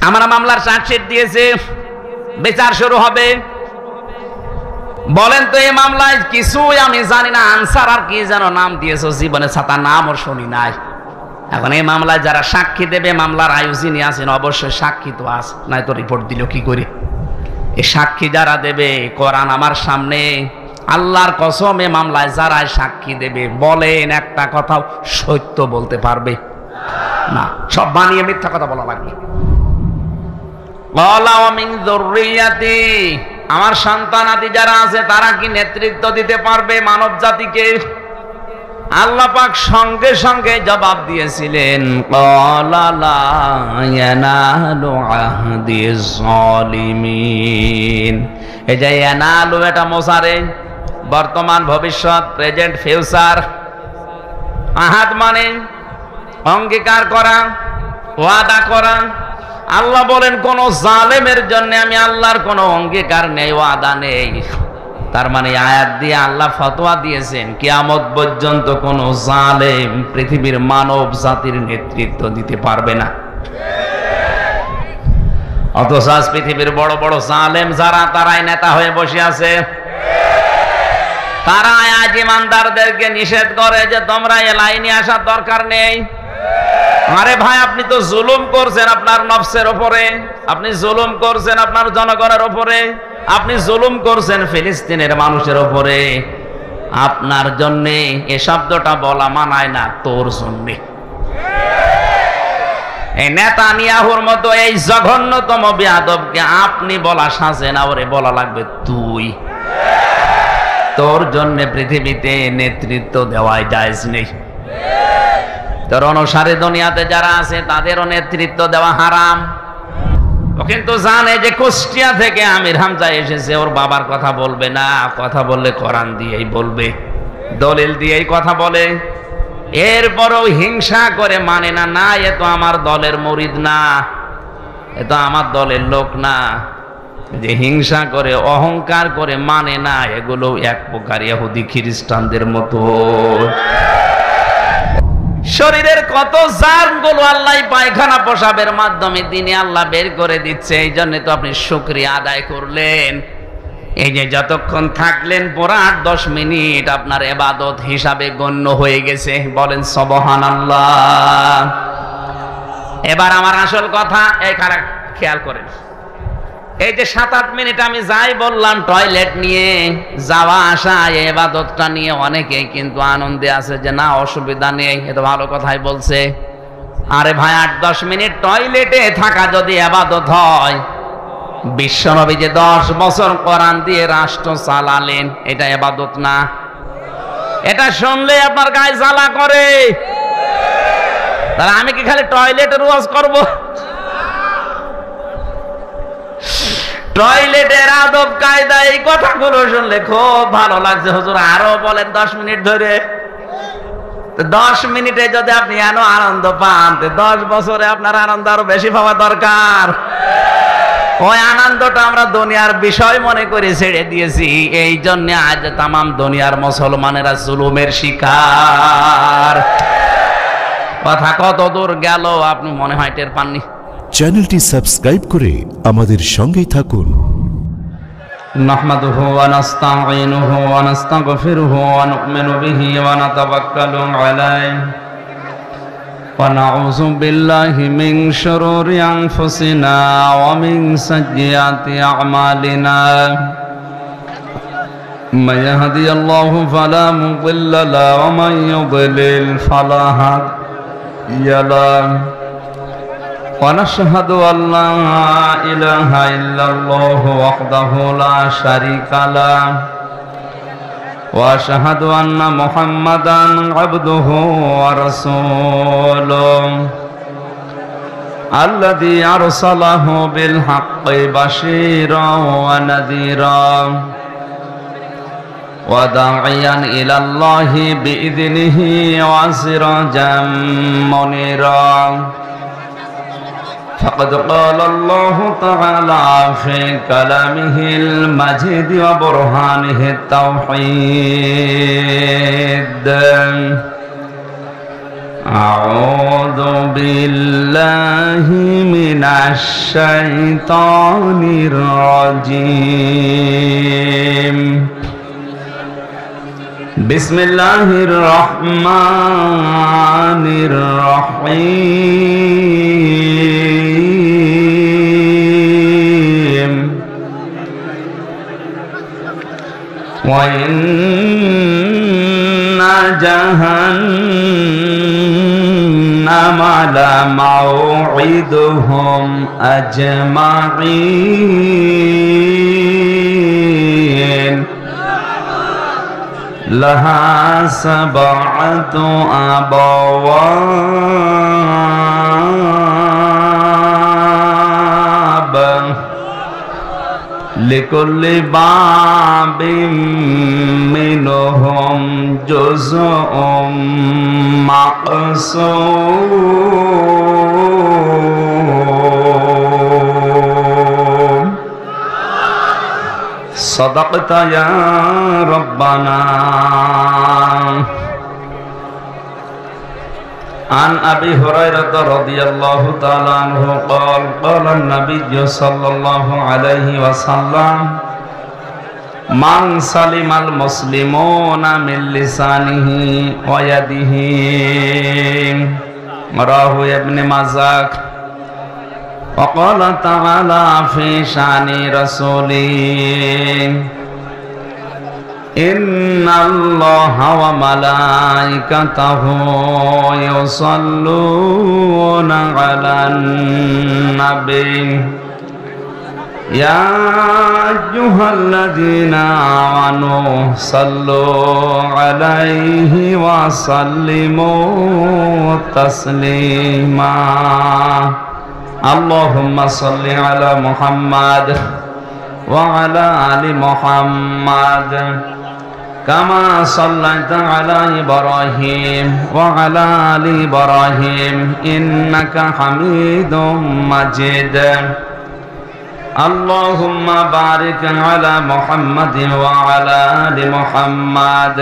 আমরা মামলার চার্জশিট দিয়েছে, বিচার শুরু হবে। বলেন তো এই মামলায় কিছুই আমি জানি না, আনসার আর কি যেন নাম দিয়েছো, জীবনে ছাতা নাম ওর শুনি নাই। এখন এই মামলায় যারা সাক্ষী দেবে, মামলার আয়োজনী আছেন, অবশ্যই সাক্ষী তো আস, নাই তো রিপোর্ট দিল কি করে? এই সাক্ষী যারা দেবে, কোরআন আমার সামনে, আল্লাহর কসম এ মামলায় যারা সাক্ষী দেবে, বলেন একটা কথাও সত্য বলতে পারবে না, সব বানিয়ে মিথ্যা কথা বলা লাগবে। আমার সন্তানাদি যারা আছে তারা কি নেতৃত্ব দিতে পারবে মানব জাতিকে? আল্লাহ পাক সঙ্গে সঙ্গে জবাব দিয়েছিলেন, এই যে ইয়ানালু এটা মোসারে, বর্তমান ভবিষ্যৎ, প্রেজেন্ট ফিউচার। আহাদ মানে অঙ্গীকার করা, ওয়াদা করা। আল্লাহ বলেন কোন জালেমের জন্য আমি আল্লাহর কোন অঙ্গীকার নেই, ওয়াদা নেই। তার মানে আয়াত দিয়ে আল্লাহ ফতোয়া দিয়েছেন কিয়ামত পর্যন্ত কোন জালেম পৃথিবীর মানব জাতির নেতৃত্ব দিতে পারবে না। অথচ আজ পৃথিবীর বড় বড় জালেম যারা, তারাই নেতা হয়ে বসে আছে। তারা আজ ইমানদারদেরকে নিষেধ করে যে তোমরা এ লাইনে আসার দরকার নেই। আরে ভাই, আপনি তো জুলুম করছেন আপনার নফসের উপরে, আপনি জুলুম করছেন আপনার জনগণের উপরে, আপনি জুলুম করছেন ফিলিস্তিনের মানুষের উপরে। আপনার জন্যে এ শব্দটা বলা মানায় না, তোর জন্যে। এই নেতানিয়াহুর মতো এই জঘন্যতম বেয়াদবকে আপনি বলা সাজে না, ওরে বলা লাগবে তুই। তোর জন্য পৃথিবীতে নেতৃত্ব দেওয়াই জায়েজ নেই। তোর অনুসারী দুনিয়াতে যারা আছে তাদেরও নেতৃত্ব দেওয়া হারাম। ও কিন্তু জানে যে কুষ্টিয়া থেকে আমির হামজা এসেছে, ওর বাবার কথা বলবে না, কথা বললে কোরআন দিয়েই বলবে, দলিল দিয়েই কথা বলে। এরপরও হিংসা করে মানে না, না এ তো আমার দলের মুরিদ না, এ তো আমার দলের লোক না। যে হিংসা করে, অহংকার করে মানে না, এগুলো এক প্রকার ইহুদি খ্রিস্টানদের মতো। শরীরের কত জার্মগুলো আল্লাহ পায়খানা পেশাবের মাধ্যমে দিনে আল্লাহ বের করে দিচ্ছে। এই জন্য তো আপনি শুকরিয়া আদায় করলেন। এই যে যতক্ষণ থাকলেন পুরো 8-10 মিনিট আপনার ইবাদত হিসাবে গণ্য হয়ে গেছে। বলেন সুবহানাল্লাহ। এবার আমার আসল কথা, এই খেয়াল করেন, এই যে 7-8 মিনিট আমি যাই বললাম টয়লেট নিয়ে যাওয়া আসা, এই ইবাদতটা নিয়ে অনেকেই কিন্তু আনন্দে আছে যে না অসুবিধা নেই, এটা ভালো কথাই বলছে। আরে ভাই, 8-10 মিনিট টয়লেটে থাকা যদি ইবাদত হয়, বিশ্বনবী যে 10 বছর কোরআন দিয়ে রাষ্ট্র চালালেন, এটা ইবাদত না? এটা শুনলে আপনার গায়ে জ্বালা করে। তাহলে আমি কি খালি টয়লেটের ওয়াজ করব? টয়লেটের আদব কায়দা এই কথাগুলো শুনলে খুব ভালো লাগছে। হুজুর আরো বলেন 10 মিনিট ধরে। 10 মিনিটে যদি আপনি এত আনন্দ পান, 10 বছরে আপনার আনন্দ আরো বেশি পাওয়া দরকার। ওই আনন্দটা আমরা দুনিয়ার বিষয় মনে করে ছেড়ে দিয়েছি। এই জন্য আজ তামাম দুনিয়ার মুসলমানেরা জুলুমের শিকার। কথা কত দূর গেল আপনি মনে হয় টের পাননি। চ্যানেলটি সাবস্ক্রাইব করে আমাদের সঙ্গেই থাকুন। নাহমাদুহু ওয়া নাস্তাঈনুহু ওয়া নাস্তাগফিরুহু ওয়া নু'মিনু বিহি ওয়া নাতাওয়াক্কালু আলাইহি ওয়া নাউযু বিল্লাহি মিন শুরুরি আনফুসিনা ওয়া মিন সাইয়্যাতি আমালিনা। মান ইয়াহদিয়াল্লাহু ফালা মুদিল্লা লাহু ওয়া মান ইউদ্লিল ফালা হাদিয়া লাহু। ونشهد أن لا إله إلا الله وحده لا شريك له وأشهد أن محمدا عبده ورسوله الذي أرسله بالحق بشيرا ونذيرا وداعيا إلى الله بإذنه وسراجا منيرا. فقد قال الله تعالى في كلامه المجيد وبرهانه التوحيد أعوذ بالله من الشيطان الرجيم بسم الله الرحمن الرحيم وإن جهنم لموعدهم أجمعين لها 7 أبواب لكل باب منهم جزء مقسوم صدقت يا ربنا. عن أبي هريرة رضي الله تعالى عنه قال قال النبي صلى الله عليه وسلم من سلم المسلمون من لسانه ويده رواه ابن ماجه. وقال تعالى في شأن رسوله إن الله وملائكته يصلون على النبي يا أيها الذين آمنوا صلوا عليه وسلموا تسليما. اللهم صل على محمد وعلى آل محمد كما صليت على إبراهيم وعلى آل إبراهيم إنك حميد مجيد. اللهم بارك على محمد وعلى آل محمد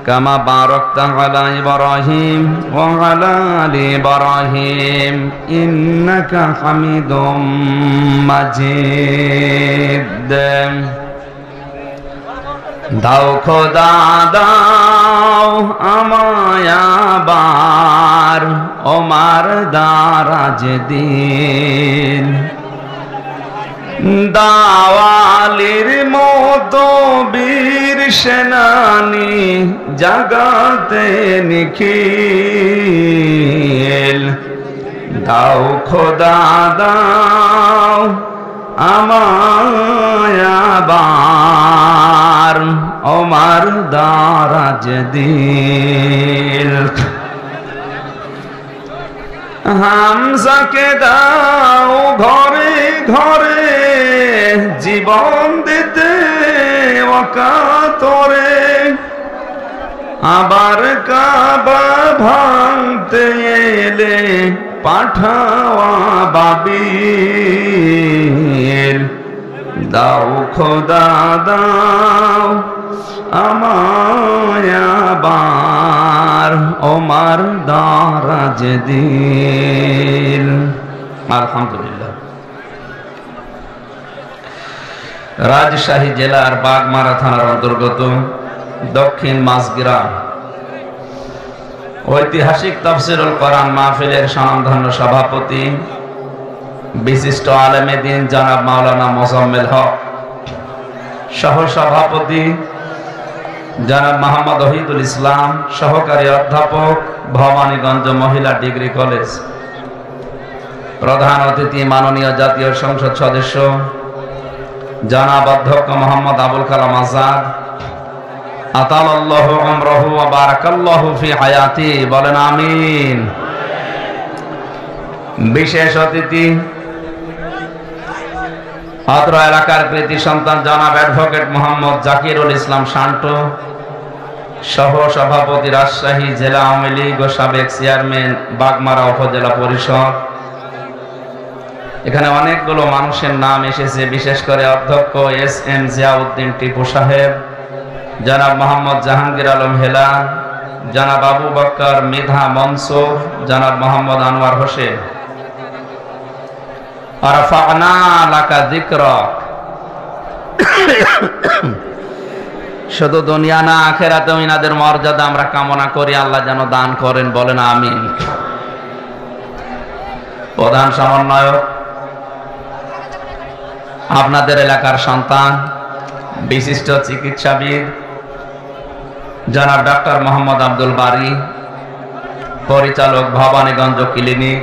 كما باركت على إبراهيم وعلى آل إبراهيم إنك حميد مجيد. দাও খোদা দাও আমায় আবার ওমার দারাজ দিন দাওয়ালির মতো বীর সেনানি জাগাতে নিখিল দাও খোদা দাও আমায় আবার ওমার দারাজ দিল হামজাকে দাও ঘরে ঘরে জীবন দিতে ওকাতরে আবার কাবা ভাঙতে এলে পাঠাওয়া বাবিল দাও খোদা দাও আমায় আবার ওমার দারাজ দিল। আলহামদুলিল্লাহ। রাজশাহী জেলার বাগমারা থানার অন্তর্গত দক্ষিণ মাঝগ্রাম ঐতিহাসিক তাফসীরুল কোরআন মাহফিলের স্বনামধন্য সভাপতি বিশিষ্ট আলেমে দ্বীন জনাব মাওলানা মোজাম্মেল হক, সহ সভাপতি জনাব মোহাম্মদ ওহিদুল ইসলাম, সহকারী অধ্যাপক ভবানীগঞ্জ মহিলা ডিগ্রি কলেজ, প্রধান অতিথি মাননীয় জাতীয় সংসদ সদস্য জনাব অধ্যক্ষ মোহাম্মদ আবুল কালাম আজাদ, আতালাল্লাহু উমরাহু ওয়া বারাকাল্লাহু ফি হায়াতি, বলেন আমিন। বিশেষ অতিথি অত্র এলাকার কৃতি সন্তান জনাব অ্যাডভোকেট মোহাম্মদ জাকিরুল ইসলাম শান্ত, সহ সভাপতি রাজশাহী জেলা আওয়ামী লীগ ও সাবেক চেয়ারম্যান বাগমারা উপজেলা পরিষদ। এখানে অনেকগুলো মানুষের নাম এসেছে, বিশেষ করে অধ্যক্ষ এস.এম. জিয়াউদ্দিন টিপু সাহেব, জনাব মোহাম্মদ জাহাঙ্গীর আলম হেলা, জনাব আবু বকর মৃধা মনসুর, জনাব মোহাম্মদ আনোয়ার হোসেন। আরফা'না লাকা যিকরাক। শুধু দুনিয়া না, আখিরাতেও ইনাদের মর্যাদা আমরা কামনা করি, আল্লাহ যেন দান করেন, বলেন আমিন। প্রধান সমন্বয়ক, আপনাদের এলাকার সন্তান, বিশিষ্ট চিকিৎসাবিদ জনাব ডাক্তার মোহাম্মদ আব্দুল বারী, পরিচালক ভবানীগঞ্জ ক্লিনিক।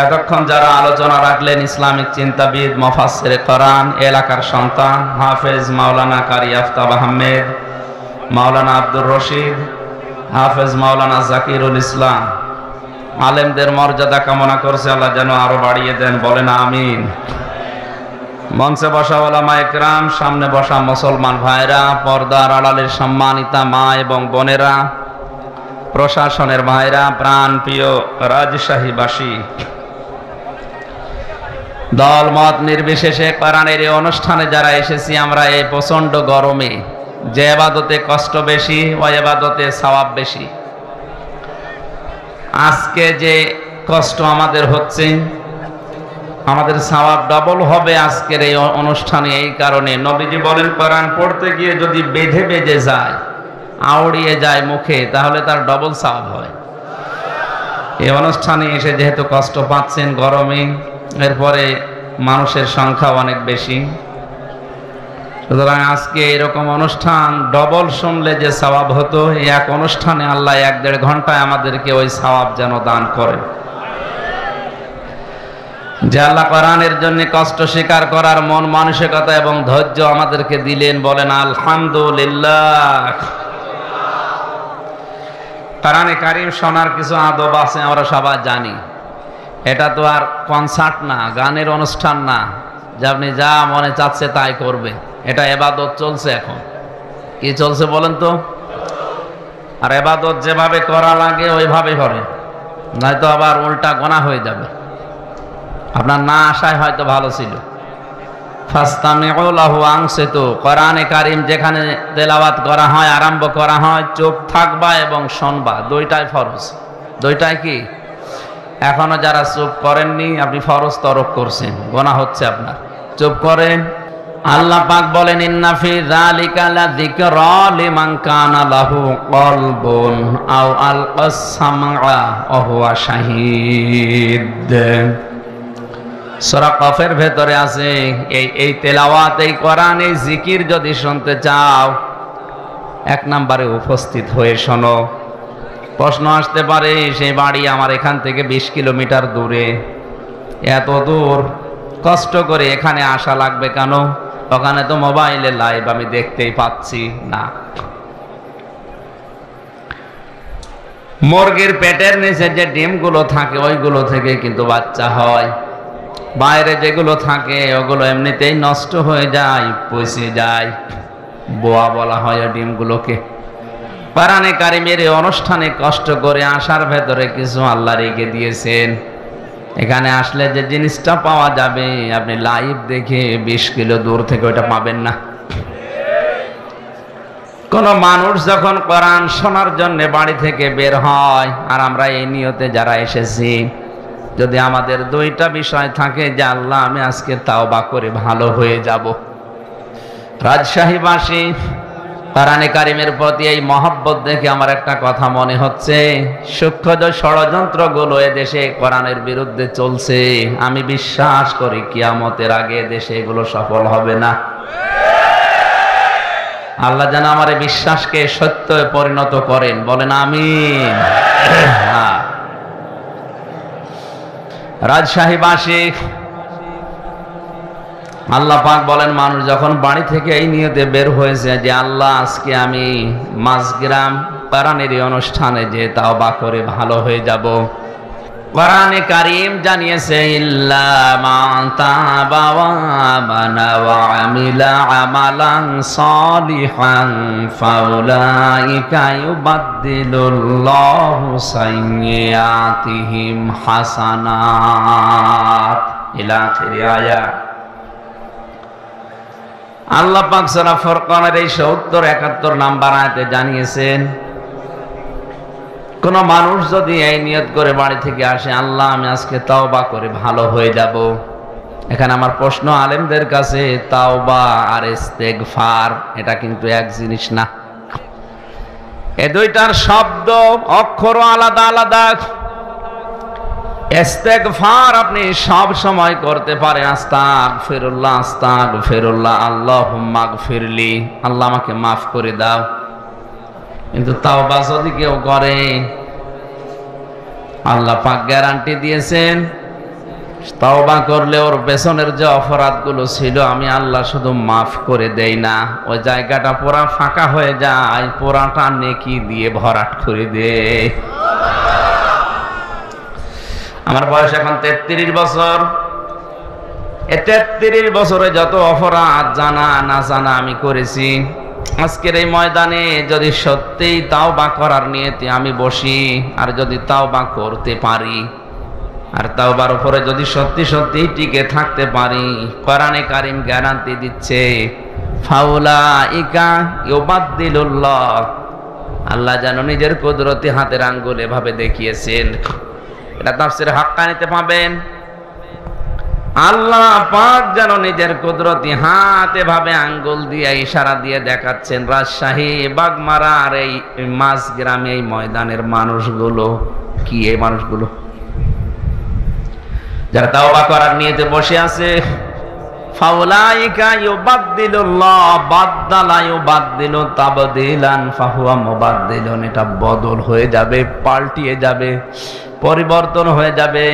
এতক্ষণ যারা আলোচনা রাখলেন, ইসলামিক চিন্তাবিদ, মুফাসসিরে কোরআন, এলাকার সন্তান হাফেজ মাওলানা কারি আফতাব আহমেদ, মাওলানা আব্দুর রশিদ, হাফেজ মাওলানা জাকিরুল ইসলাম, আলেমদের মর্যাদা কামনা করছে, আল্লাহ যেন আরো বাড়িয়ে দেন, বলেন আমিন। মঞ্চে বসা ওলামা একরাম, সামনে বসা মুসলমান ভাইরা, পর্দার আড়ালের সম্মানিতা মা এবং বোনেরা, প্রশাসনের ভাইরা, প্রাণ প্রিয় রাজশাহীবাসী, দল মত নির্বিশেষে কোরআনের এই অনুষ্ঠানে যারা এসেছি, আমরা এই প্রচন্ড গরমে যে ইবাদতে কষ্ট বেশি, ওই ইবাদতে সওয়াব বেশি। আজকে যে কষ্ট আমাদের হচ্ছে, আমাদের সওয়াব ডবল হবে আজকের এই অনুষ্ঠানে। এই কারণে নবীজি বলেন, কোরআন পড়তে গিয়ে যদি বেঁধে বেঁধে যায়, আউড়িয়ে যায় মুখে, তাহলে তার ডবল সওয়াব হয়। এই অনুষ্ঠানে এসে যেহেতু কষ্ট পাচ্ছেন গরমে, এরপরে মানুষের সংখ্যা অনেক বেশি, সুতরাং আজকে এরকম অনুষ্ঠান ডবল শুনলে যে সওয়াব হতো, এই এক অনুষ্ঠানে আল্লাহ 1-1.5 ঘন্টায় আমাদেরকে ওই সওয়াব যেন দান করেন। যে আল্লাহ কোরআনের জন্য কষ্ট স্বীকার করার মন মানসিকতা এবং ধৈর্য আমাদেরকে দিলেন, বলেন আলহামদুলিল্লাহ। কোরআনে কারীম শোনার কিছু আদব আছে, আমরা সবাই জানি। এটা তো আর কনসার্ট না, গানের অনুষ্ঠান না যে আপনি যা মনে চাচ্ছে তাই করবে। এটা ইবাদত চলছে। এখন কি চলছে বলেন তো? আর ইবাদত যেভাবে করা লাগে ওইভাবে করে, নয়তো আবার উল্টা গোনা হয়ে যাবে। আপনার না আসায় হয়তো ভালো ছিল। ফাস্তামিউ লাহু আনসিতু, কোরআনে কারীম যেখানে তেলাওয়াত করা হয়, আরম্ভ করা হয়, চুপ থাকবা এবং শুনবা, দুইটাই ফরজ। দুইটাই কি? এখনো যারা চুপ করেননি, আপনি ফরজ তরক করছেন, গোনা হচ্ছে আপনার। চুপ করেন। আল্লাহ পাক বলেন, ইন্না ফি যালিকা লাযিকরা লিমান কানা লাহু কলবুন আও আলকাস সামআ ওয়া হুয়া শাহীদ। সূরা কফের ভেতরে আছে এই তেলাওয়াত, এই কোরআন, এই জিকির যদি শুনতে চাও, 1 নম্বরে উপস্থিত হয়ে শোনো। প্রশ্ন আসতে পারে, সেই বাড়ি আমার এখান থেকে 20 কিলোমিটার দূরে, এত দূর কষ্ট করে এখানে আসা লাগবে কেন? ওখানে তো মোবাইলে লাইভ আমি দেখতেই পাচ্ছি না। মুরগির পেটের নিচে যে ডিমগুলো থাকে, ওইগুলো থেকে কিন্তু বাচ্চা হয়। বাইরে যেগুলো থাকে ওগুলো এমনিতেই নষ্ট হয়ে যায়, পচে যায়, বোয়া বলা হয় ডিমগুলোকে। কোরআনে কারীমের এই অনুষ্ঠানে কষ্ট করে আসার ভেতরে কিছু আল্লাহ রেখে দিয়েছেন। এখানে আসলে যে জিনিসটা পাওয়া যাবে, আপনি লাইভ দেখে 20 কিলো দূর থেকে ওটা পাবেন না। কোন মানুষ যখন কোরআন শোনার জন্য বাড়ি থেকে বের হয়, আর আমরা এই নিয়তে যারা এসেছি, যদি আমাদের দুইটা বিষয় থাকে যে আল্লাহ আমি আজকে তাওবা করে ভালো হয়ে যাব। রাজশাহীবাসী, কোরআনে কারীমের প্রতি এই মহব্বত দেখে আমার একটা কথা মনে হচ্ছে, সূক্ষ্ম যে ষড়যন্ত্রগুলো এদেশে কোরআনের বিরুদ্ধে চলছে, আমি বিশ্বাস করি কিয়ামতের আগে দেশে এগুলো সফল হবে না। আল্লাহ যেন আমার এই বিশ্বাসকে সত্যে পরিণত করেন, বলেন আমিন। রাজশাহীবাসী, আল্লাহ পাক বলেন, মানুষ যখন বাড়ি থেকে এই নিয়তে বের হয়েছে যে আল্লাহ আজকে আমি মাসগ্রাম কোরআনের অনুষ্ঠানে যে তাওবা করে ভালো হয়ে যাব, কোরআনে কারীম জানিয়েছে, ইল্লা মান তাবা ওয়া আমানা ওয়া আমিলা আমালান সালিহান ফাউলাইকা ইউবাদদিলুল্লাহু সাইয়্যাতিহিম হাসানাত। ইলা আখিরি আয়াত। আল্লাহ পাক সূরা ফুরকানের এই 70-71 নাম্বার আয়াতে জানিয়েছেন, কোন মানুষ যদি এই নিয়ত করে বাড়ি থেকে আসে, আল্লাহ আমি আজকে তাওবা করে ভালো হয়ে যাব, এখানে আমার প্রশ্ন আলেমদের কাছে, তাওবা আর ইস্তেগফার এটা কিন্তু এক জিনিস না। এই দুইটার শব্দ অক্ষর আলাদা আলাদা। ইস্তেগফার আপনি সব সময় করতে পারেন, আস্তাগফিরুল্লাহ আস্তাগফিরুল্লাহ, আল্লাহুম্মা গফিরলি, আল্লাহ আমাকে মাফ করে দাও। কিন্তু তাওবা যদি কেউ করে, আল্লাহ পাক গ্যারান্টি দিয়েছেন তাওবা করলে ওর পেছনের যে অপরাধগুলো ছিল আমি আল্লাহ শুধু মাফ করে দেই না, ওই জায়গাটা পুরা ফাঁকা হয়ে যায়, পুরাটা নেকি দিয়ে ভরাট করে দেয়। আমার বয়স এখন 33 বছর। এই 33 বছরে যত অপরাধ জানা না জানা আমি করেছি, আজকের এই ময়দানে যদি সত্যিই তাওবা করার নিয়তে আমি বসি, আর যদি তাওবা করতে পারি, আর তাওবার উপরে যদি সত্যি সত্যি টিকে থাকতে পারি, কোরআনে কারীম গ্যারান্টি দিচ্ছে ফাউলাইকা ইউবাদদিলুল্লাহ, আল্লাহ যেন নিজের কুদরতি হাতের আঙ্গুল এভাবে দেখিয়েছেন। এটা তাফসীরে হাক্কানীতে পাবেন। আল্লাহ পাক যেন নিজের কুদরতি হাত এভাবে আঙ্গুল দিয়ে ইশারা দিয়ে দেখাচ্ছেন। রাজশাহী বাগমারার এই মাছ গ্রামে এই ময়দানের মানুষগুলো কি, এই মানুষগুলো যারা তাওবা করার নিয়তে বসে আছে, ফাউলাইকা ইউবাদদিলুল্লাহ বাদদালা ইউবাদদিলু তাবদীলান ফাহুয়া মুবাদদিলুন, এটা বদল হয়ে যাবে, পাল্টিয়ে যাবে, পরিবর্তন হয়ে যাবে।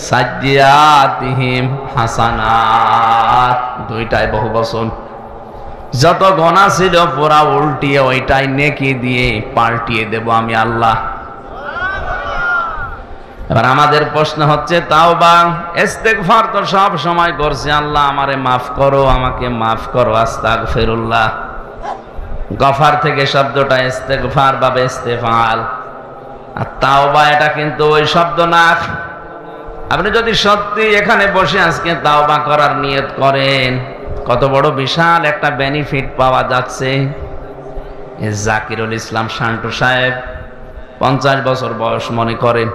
সাজ্জিয়াতিহিম হাসানাত, দুইটাই বহুবচন। যত গুনাহ ছিল পুরা উল্টিয়ে ওইটাই নেকি দিয়ে পাল্টিয়ে দেব আমি আল্লাহ। এবার আমাদের প্রশ্ন হচ্ছে, তাওবা ইস্তেগফার তো সব সময় করছে, আল্লাহ আমারে মাফ করো, আমাকে মাফ করো, আস্তাগফিরুল্লাহ। গফার থেকে শব্দটা ইস্তেগফার বা ইস্তেফাল, আর তাওবা এটা কিন্তু ওই শব্দ না। আপনি যদি সত্যি এখানে বসে আজকে তাওবা করার নিয়ত করেন, কত বড় বিশাল একটা বেনিফিট পাওয়া যাচ্ছে। জাকিরুল ইসলাম শান্টু সাহেব 50 বছর বয়স মনে করেন,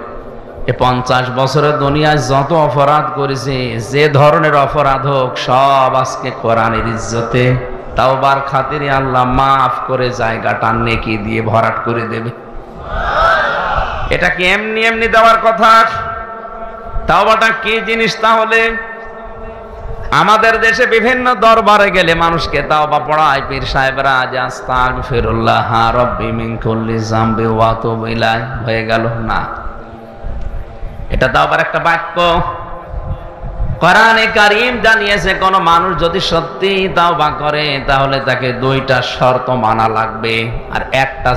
এই 50 বছরের দুনিয়ায় যত অপরাধ করেছে, যে ধরনের অপরাধ হোক, সব আজকে কোরআনের ইজ্জতে তাওবার খাতিরে আল্লাহ মাফ করে জায়গাটা নেকি দিয়ে ভরাট করে দেবে। এটা কি এমনি এমনি দেওয়ার কথা? তাওবাটা কি জিনিস? তাহলে আমাদের দেশে বিভিন্ন দরবারে গেলে মানুষকে তাওবা পড়ায় পীর সাহেবরা, যে আস্তাগফিরুল্লাহ রাব্বি মিন কুল্লি যামবি ওয়া আতুবু ইলাইহি, হয়ে গেল না। এটা তাওবার একটা বাক্য। কোরআনে কারীম জানিয়েছে কোন মানুষ যদি সত্যি তাওবা করে, তাহলে তাকে দুইটা শর্ত মানা লাগবে, আর একটা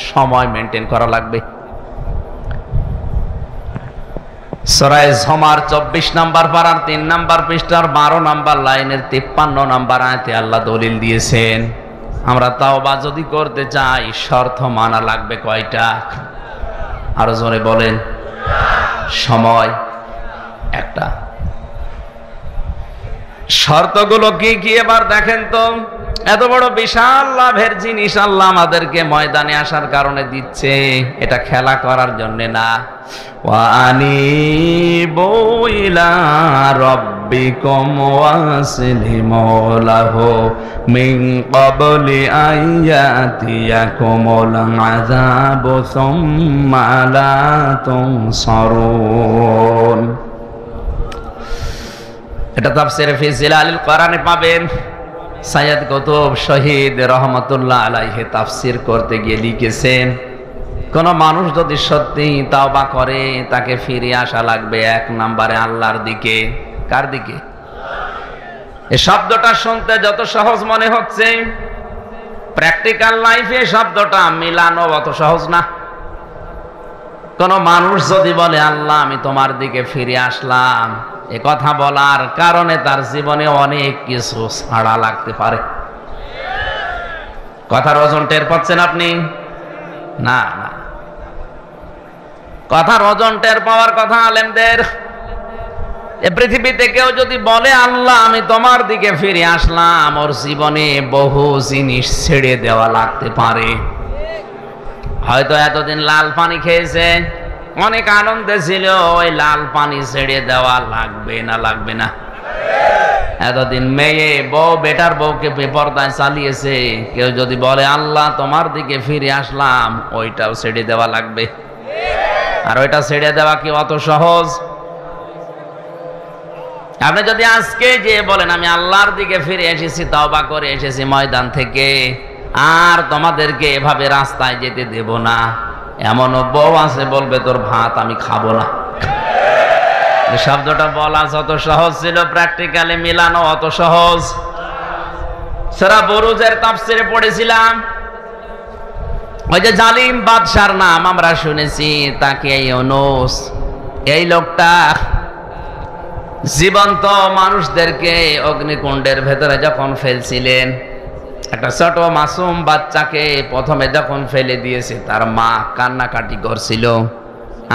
সময় মেনটেন করা লাগবে। সূরা জুমার 24 নম্বর পারার 3 নম্বর পৃষ্ঠার 12 নম্বর লাইনের 53 নম্বর আয়াতে আল্লাহ দলিল দিয়েছেন, আমরা তাওবা যদি করতে চাই শর্ত মানা লাগবে কয়টা? আরো জোরে বলেন। সময় একটা। শর্তগুলো কি কি এবার দেখেন তো। এত বড় বিশাল লাভের জিনিস আল্লাহ আমাদেরকে ময়দানে আসার কারণে দিচ্ছে, এটা খেলা করার জন্য না। ওয়া আনিবু ইলা রাব্বিকুম ওয়াসলিমু লাহু মিন ক্বাবলি আইয়াতিয়াকুমুল আযাবু সুম্মা লা তুনসারুন। এটা তাফসীরে ফি জিলালিল কোরআনে পাবেন। সাইয়্যিদ কুতুব শহীদ রহমাতুল্লাহ আলাইহি তাফসীর করতে গিয়ে লিখেছেন, কোন মানুষ যদি সত্যি তাওবা করে, তাকে ফিরে আসা লাগবে 1 নম্বরে আল্লাহর দিকে। কার দিকে? এই শব্দটা শুনতে যত সহজ মনে হচ্ছে, প্র্যাকটিক্যাল লাইফে শব্দটা মিলানো অত সহজ না। কোন মানুষ যদি বলে আল্লাহ আমি তোমার দিকে ফিরে আসলাম, এ কথা বলার কারণে তার জীবনে অনেক কিছু ছাড়া লাগতে পারে। কথার ওজন টের পাচ্ছেন আপনি? না না, কথার ওজন টের পাওয়ার কথা আলেমদের। এ পৃথিবীতে কেউ যদি বলে আল্লাহ আমি তোমার দিকে ফিরে আসলাম, ওর জীবনে বহু জিনিস ছেড়ে দেওয়া লাগতে পারে। হয়তো এতদিন লাল পানি খেয়েছে, অনেক আনন্দে ছিল, ওই লাল পানি ছেড়ে দেওয়া লাগবে না লাগবে না? এতদিন মেয়ে বউ বেটার বউকে বেপরদায় চালিয়েছে, কেউ যদি বলে আল্লাহ তোমার দিকে ফিরে আসলাম, ওইটাও ছেড়ে দেওয়া লাগবে। আর ওইটা ছেড়ে দেওয়া কি অত সহজ? আপনি যদি আজকে যে বলেন আমি আল্লাহর দিকে ফিরে এসেছি, তওবা করে এসেছি ময়দান থেকে, আর তোমাদেরকে এভাবে রাস্তায় যেতে দেব না, এমনও বউ আছে বলবে তোর ভাত আমি খাবো না। এই শব্দটা বলা যত সহজ ছিল, প্র্যাকটিক্যালি মিলানো অত সহজ। সূরা বুরুজের তাফসিরে পড়েছিলাম, ওই যে জালিম বাদশার নাম আমরা শুনেছি, তাকে ইউনূস, এই লোকটা জীবন্ত মানুষদেরকে অগ্নিকুণ্ডের ভেতরে যখন ফেলছিলেন, একটা ছোট মাসুম বাচ্চাকে প্রথমে যখন ফেলে দিয়েছে, তার মা কান্নাকাটি করছিল।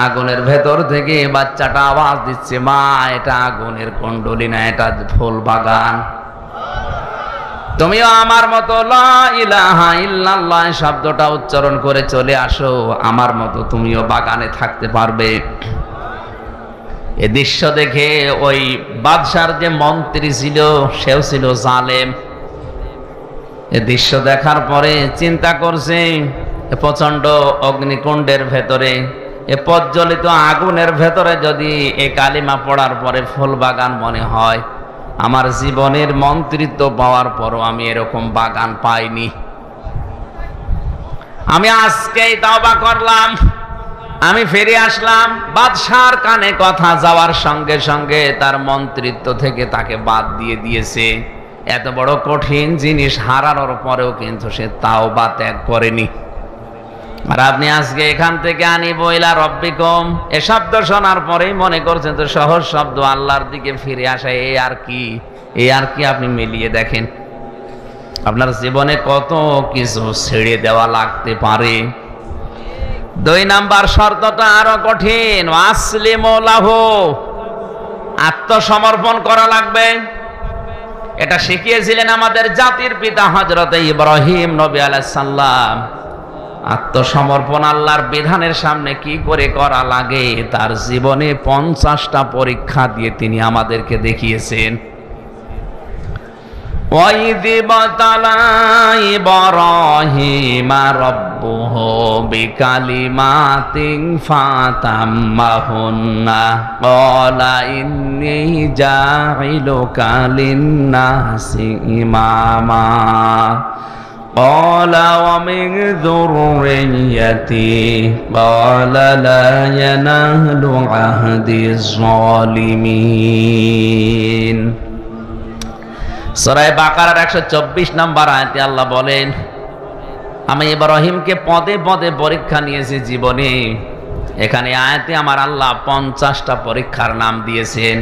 আগুনের ভেতর থেকে বাচ্চাটা আওয়াজ দিচ্ছে, মা এটা আগুনের কুণ্ডলী না, এটা ফুল বাগান। তুমিও আমার মতো লা ইলাহা ইল্লাল্লাহ শব্দটা উচ্চারণ করে চলে আসো, আমার মতো তুমিও বাগানে থাকতে পারবে। এ দৃশ্য দেখে ওই বাদশার যে মন্ত্রী ছিল, সেও ছিল জালেম। এ দৃশ্য দেখার পরে চিন্তা করছে, প্রচন্ড অগ্নিকুণ্ডের ভেতরে, এ প্রজ্বলিত আগুনের ভেতরে যদি এ কালিমা পড়ার পরে ফুল বাগান মনে হয়, আমার জীবনের মন্ত্রিত্ব পাওয়ার পরও আমি এরকম বাগান পাইনি। আমি আজকেই তওবা করলাম, আমি ফিরে আসলাম। বাদশার কানে কথা যাওয়ার সঙ্গে সঙ্গে তার মন্ত্রিত্ব থেকে তাকে বাদ দিয়ে দিয়েছে। এত বড় কঠিন জিনিস হারানোর পরেও কিন্তু সে তাওবা ত্যাগ করেনি। আর আপনি আজকে এখান থেকে আনিব ইলা রব্বিকুম, এ শব্দ শোনার পরেই মনে করছেন তো সহজ শব্দ, আল্লাহর দিকে ফিরে আসা, এই আর কি আপনি মিলিয়ে দেখেন আপনার জীবনে কত কিছু ছেড়ে দেওয়া লাগতে পারে। 2 নাম্বার শর্তটা আরো কঠিন, আসলিমু লাহু, আত্মসমর্পণ করা লাগবে। এটা শিখিয়েছিলেন আমাদের জাতির পিতা হযরত ইব্রাহিম নবী আলাইহিস সালাম। আত্মসমর্পণ আল্লাহর বিধানের সামনে কি করে করা লাগে, তার জীবনে 50টা পরীক্ষা দিয়ে তিনি আমাদেরকে দেখিয়েছেন। وَإِذِ ابْتَلَى إِبْرَاهِيمَ رَبُّهُ بِكَلِمَاتٍ فَأَتَمَّهُنَّ قَالَ إِنِّي جَاعِلُكَ لِلنَّاسِ إِمَامًا قَالَ وَمِنْ ذُرِّيَّتِي قَالَ لَا يَنَالُ عَهْدِي الظَّالِمِينَ। সূরা বাকারার 124 নম্বর আয়াতে আল্লাহ বলেন, আমি ইব্রাহিমকে পদে পদে পরীক্ষা নিয়েছি জীবনে। এখানে আয়াতে আমার আল্লাহ 50টা পরীক্ষার নাম দিয়েছেন।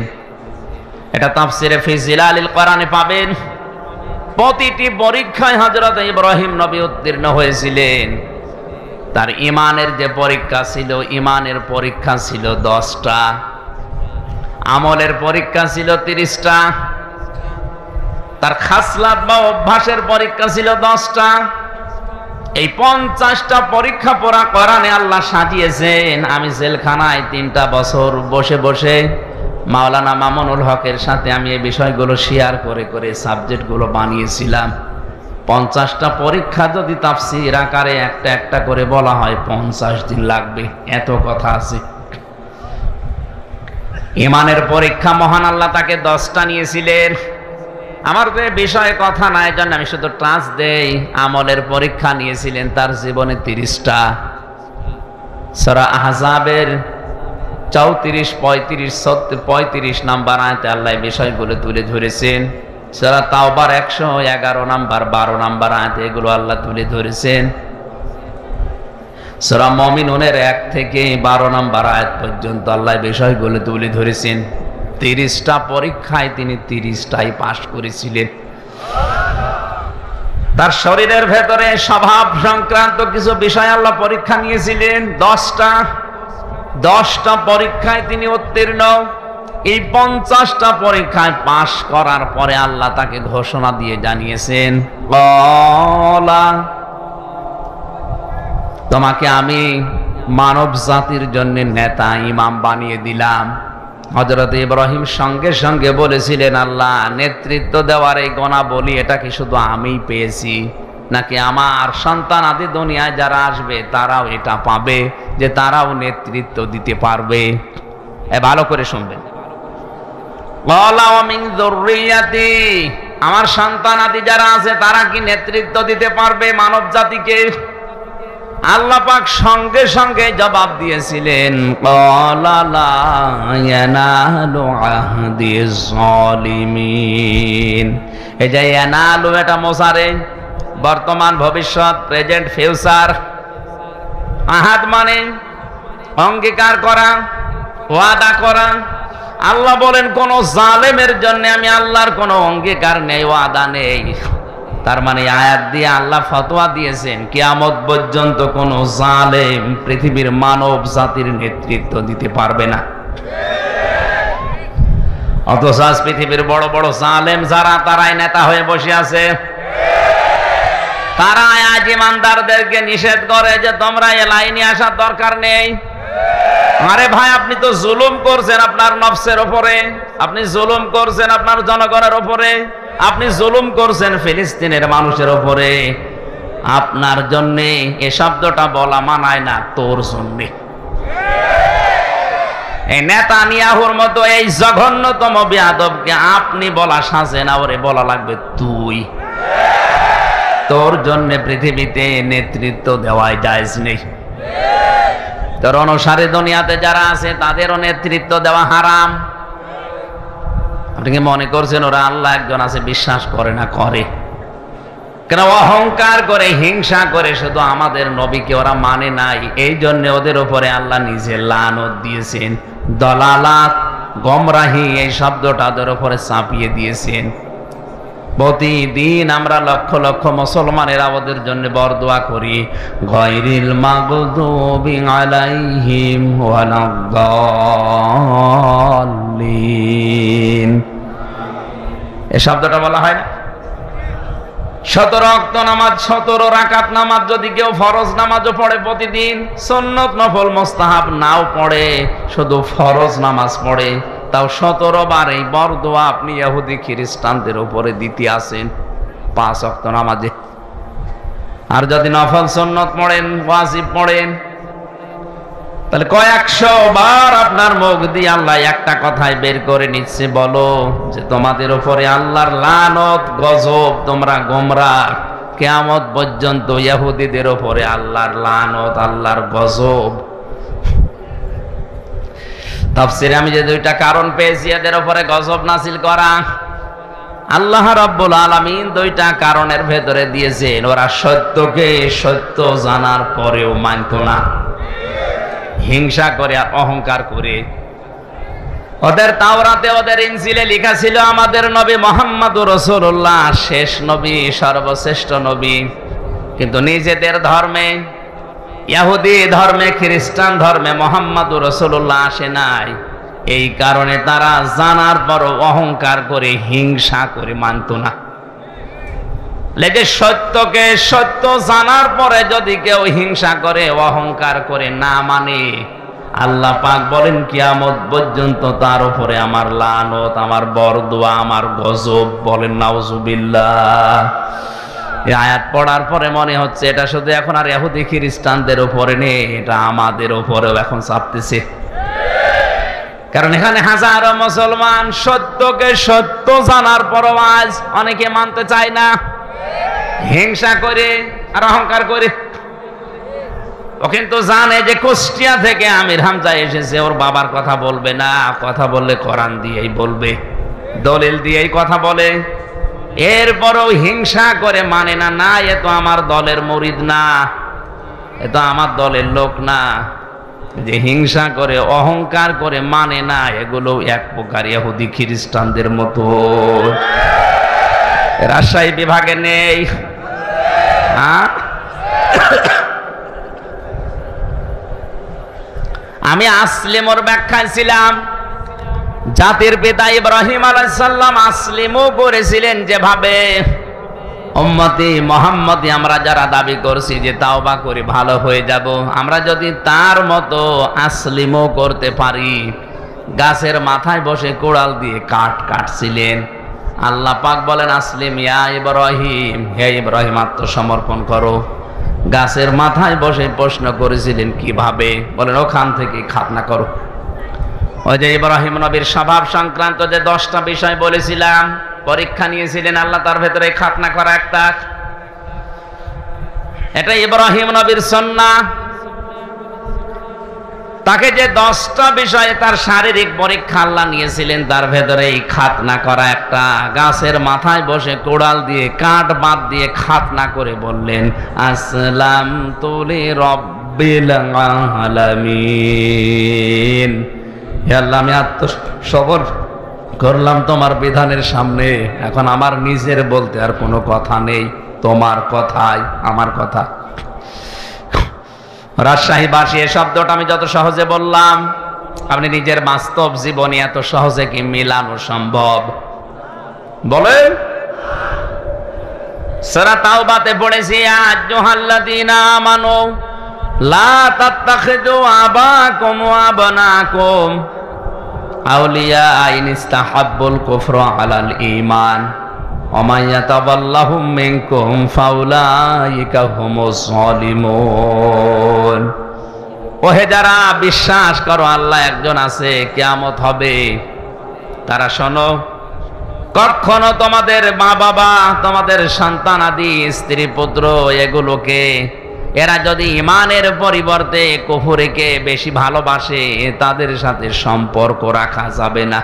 এটা তাফসিরে ফি জিলালিল কোরআনে পাবেন। প্রতিটি পরীক্ষায় হযরত ইব্রাহিম নবী উত্তীর্ণ হয়েছিলেন। তার ঈমানের যে পরীক্ষা ছিল, ঈমানের পরীক্ষা ছিল 10টা, আমলের পরীক্ষা ছিল 30টা, তার খাসলাত বা অভ্যাসের পরীক্ষা ছিল 10টা। এই 50টা পরীক্ষা পড়া কোরআনে আল্লাহ সাজিয়েছেন। আমি জেলখানায় 3টা বছর বসে বসে মাওলানা মামুনুল হকের সাথে আমি এই বিষয়গুলো শেয়ার করে করে সাবজেক্টগুলো বানিয়েছিলাম। 50টা পরীক্ষা যদি তাফসীর আকারে একটা একটা করে বলা হয় 50 দিন লাগবে, এত কথা আছে। ঈমানের পরীক্ষা মহান আল্লাহ তাকে 10টা নিয়েছিলেন। আমার তো বিষয়ে কথা নাই, জন্য আমি শুধু টাচ দেই। আমলের পরীক্ষা নিয়েছিলেন তার জীবনে 30টা। সূরা আহজাবের 34, 35, 35 নাম্বার আয়াতে আল্লাহ বিষয়গুলো তুলে ধরেছেন। সূরা তাওবার 111 নাম্বার 12 নাম্বার আয়াতে এগুলো আল্লাহ তুলে ধরেছেন। সূরা মুমিনুনের 1 থেকে 12 নাম্বার আয়াত পর্যন্ত আল্লাহ বিষয়গুলো তুলে ধরেছেন। 30টা পরীক্ষায় তিনি 30টাই পাশ করেছিলেন। তার শরীরের ভেতরে স্বভাব সংক্রান্ত কিছু বিষয় আল্লাহ পরীক্ষা নিয়েছিলেন 10টা পরীক্ষায় তিনি উত্তীর্ণ। এই 50টা পরীক্ষায় পাশ করার পরে আল্লাহ তাকে ঘোষণা দিয়ে জানিয়েছেন, তোমাকে আমি মানব জাতির জন্য নেতা ইমাম বানিয়ে দিলাম। হযরত ইব্রাহিম সঙ্গে সঙ্গে বলেছিলেন, আল্লাহ, নেতৃত্ব দেওয়ার এই গুণাবলী এটা কি শুধু আমিই পেয়েছি, নাকি আমার সন্তান আদি দুনিয়ায় যারা আসবে তারাও এটা পাবে, যে তারাও নেতৃত্ব দিতে পারবে? ভালো করে শুনবেন। আমার সন্তান আদি যারা আছে তারা কি নেতৃত্ব দিতে পারবে মানব জাতিকে? আল্লাহ পাক সঙ্গে সঙ্গে জবাব দিয়েছিলেন, এই যে ইয়ানালু এটা মোসারে, বর্তমান ভবিষ্যৎ, প্রেজেন্ট ফিউচার। আহাদ মানে অঙ্গীকার করা, ওয়াদা করা। আল্লাহ বলেন কোন জালেমের জন্য আমি আল্লাহর কোনো অঙ্গীকার নেই, ওয়াদা নেই। তার মানে আয়াত দিয়ে আল্লাহ ফতোয়া দিয়েছেন কিয়ামত পর্যন্ত কোন জালেম পৃথিবীর মানব জাতির নেতৃত্ব দিতে পারবে না। অথচ আজ পৃথিবীর বড় বড় জালেম যারা, তারাই নেতা হয়ে বসে আছে। তারা আজ ইমানদারদেরকে নিষেধ করে যে তোমরা এ লাইনে আসার দরকার নেই। আরে ভাই, আপনি তো জুলুম করছেন আপনার নফসের উপরে, আপনি জুলুম করছেন আপনার জনগণের উপরে, আপনি জুলুম করছেন ফিলিস্তিনের মানুষের উপরে। আপনার জন্য এ শব্দটা বলা মানায় না, তোর জন্য। এই নেতানিয়াহুর মতো এই জঘন্যতম বেয়াদবকে আপনি বলা সাজে না, ওরে বলা লাগবে তুই। তোর জন্য পৃথিবীতে নেতৃত্ব দেওয়াই জায়েজ নেই। তোর অনুসারী দুনিয়াতে যারা আছে তাদেরও নেতৃত্ব দেওয়া হারাম। আপনি কি মনে করছেন ওরা আল্লাহ একজন আছে বিশ্বাস করে না? করে। কেন? অহংকার করে, হিংসা করে শুধু আমাদের নবীকে ওরা মানে নাই। এই জন্য ওদের উপরে আল্লাহ নিজে লানত দিয়েছেন। দলালাত, গমরাহি, এই শব্দটা ওদের উপরে চাপিয়ে দিয়েছেন। প্রতিদিন আমরা লক্ষ লক্ষ মুসলমানেরা ওদের জন্য বরদোয়া করি, গায়রিল মাগদুবি আলাইহিম ওয়ালাদ-দাল্লিন। এই শব্দটা বলা হয় না? 17 ওয়াক্ত নামাজ, 17 রাকাত নামাজ যদি কেউ ফরজ নামাজও পড়ে প্রতিদিন, সুন্নত নফল মুস্তাহাব নাও পড়ে, শুধু ফরজ নামাজ পড়ে, তাও 17 বার এই বরদোয়া আপনি ইহুদি খ্রিস্টানদের উপরে দিতে আসেন 5 ওয়াক্ত নামাজে। আর যদি নফল সুন্নত পড়েন, ওয়াজিব পড়েন, তাহলে কয়েকশো বার আপনার মুখ দিয়ে আল্লাহ একটা কথাই বের করে নিচ্ছে, বলো যে তোমাদের উপরে আল্লাহর লানত, গজব, তোমরা গোমরাহ। কিয়ামত পর্যন্ত ইহুদিদের উপরে আল্লাহর লানত, আল্লাহর গজব। তাফসীরে আমি যে 2টা কারণ পেয়েছি এদের উপরে গজব নাযিল করা, আল্লাহ রাব্বুল আলামিন 2টা কারণের ভেতরে দিয়েছেন। ওরা সত্যকে সত্য জানার পরেও মানত না, হিংসা করে আর অহংকার করে। ওদের তাওরাতে, ওদের ইনজিলে লেখা ছিল আমাদের নবী মুহাম্মদুর রাসূলুল্লাহ শেষ নবী, সর্বশ্রেষ্ঠ নবী। কিন্তু নিজেদের ধর্মে, ইহুদি ধর্মে, খ্রিস্টান ধর্মে মুহাম্মদুর রাসূলুল্লাহ আসে নাই। এই কারণে তারা জানার পরও অহংকার করে, হিংসা করে মানত না। লেগে সত্যকে সত্য জানার পরে যদি কেউ হিংসা করে, অহংকার করে, না মানে, আল্লাহ পাক বলেন কিয়ামত পর্যন্ত তার উপরে আমার লানত, আমার বরদোয়া, আমার গজব। বলেন নাউজুবিল্লাহ। এই আয়াত পড়ার পরে মনে হচ্ছে এটা শুধু এখন আর ইহুদি খ্রিস্টানদের উপরে নেই, এটা আমাদের উপরেও এখন চাপতেছে। কারণ এখানে হাজারো মুসলমান সত্যকে সত্য জানার পরও আজ অনেকে মানতে চায় না, হিংসা করে আর অহংকার করে। ও কিন্তু জানে যে কুষ্টিয়া থেকে আমির হামজা এসেছে, ওর বাবার কথা বলবে না, কথা বললে কোরআন দিয়েই বলবে, দলিল দিয়েই কথা বলে। এরপরও হিংসা করে মানে না, না এ তো আমার দলের মুরিদ না, এ তো আমার দলের লোক না। যে হিংসা করে, অহংকার করে মানে না, এগুলো এক প্রকার ইহুদি খ্রিস্টানদের মতো। রাজশাহী বিভাগে নেই। আমি আসলিমর ব্যাখ্যায় ছিলাম। জাতির পিতা ইব্রাহিম আলাইহিস সালাম আসলিমও করেছিলেন যেভাবে, উম্মতি মুহাম্মদি আমরা যারা দাবি করছি যে তাওবা করে ভালো হয়ে যাব, আমরা যদি তার মতো আসলিমও করতে পারি। গাছের মাথায় বসে কোড়াল দিয়ে কাঠ কাটছিলেন, আল্লাহ পাক বলেন আসলিম ইয়া ইব্রাহিম, হে ইব্রাহিম আত্মসমর্পণ করো। গাছের মাথায় বসে প্রশ্ন করেছিলেন কিভাবে, বলেন ওখান থেকে খাতনা করো। ওই যে ইব্রাহিম নবীর স্বভাব সংক্রান্ত যে 10টা বিষয় বলেছিলাম, পরীক্ষা নিয়েছিলেন আল্লাহ, তার ভেতরে খাতনা করা একটা। এটা ইব্রাহিম নবীর সুন্নাহ। তাকে যে 10টা বিষয়ে তার শারীরিক পরীক্ষা আল্লাহ নিয়েছিলেন, তার ভেতরে এই খাতনা করা একটা। গাছের মাথায় বসে কোড়াল দিয়ে কাঠ বাদ দিয়ে খাতনা করে বললেন আসলামতু লিরাব্বিল আলামিন, হে আল্লাহ আমি আত্মসমর্পণ করলাম তোমার বিধানের সামনে। এখন আমার নিজের বলতে আর কোনো কথা নেই, তোমার কথাই আমার কথা। রাজশাহীবাসী এই শব্দটা আমি যত সহজে বললাম, আপনি নিজের বাস্তব জীবনে এত সহজে কি মিলানো সম্ভব? বলেন। সূরা তাওবাতে পড়েছি আইয়ুহাল্লাযীনা আমানু লা তাত্তাখিযু আবাকুম ওয়া আবনাকুম আউলিয়া ইন ইস্তাহাব্বুল কুফরা আলাল ঈমান ওয়া মান ইয়াতাওয়াল্লাহুম মিনকুম ফাউলাইকা হুমুজ জালিমুন। ওহে যারা বিশ্বাস করো আল্লাহ একজন আছে, কিয়ামত হবে, তারা শোনো, কখনো তোমাদের মা বাবা, তোমাদের সন্তান আদি স্ত্রী পুত্র এগুলোকে এরা যদি ঈমানের পরিবর্তে কুফরকে বেশি ভালোবাসে, তাদের সাথে সম্পর্ক রাখা যাবে না।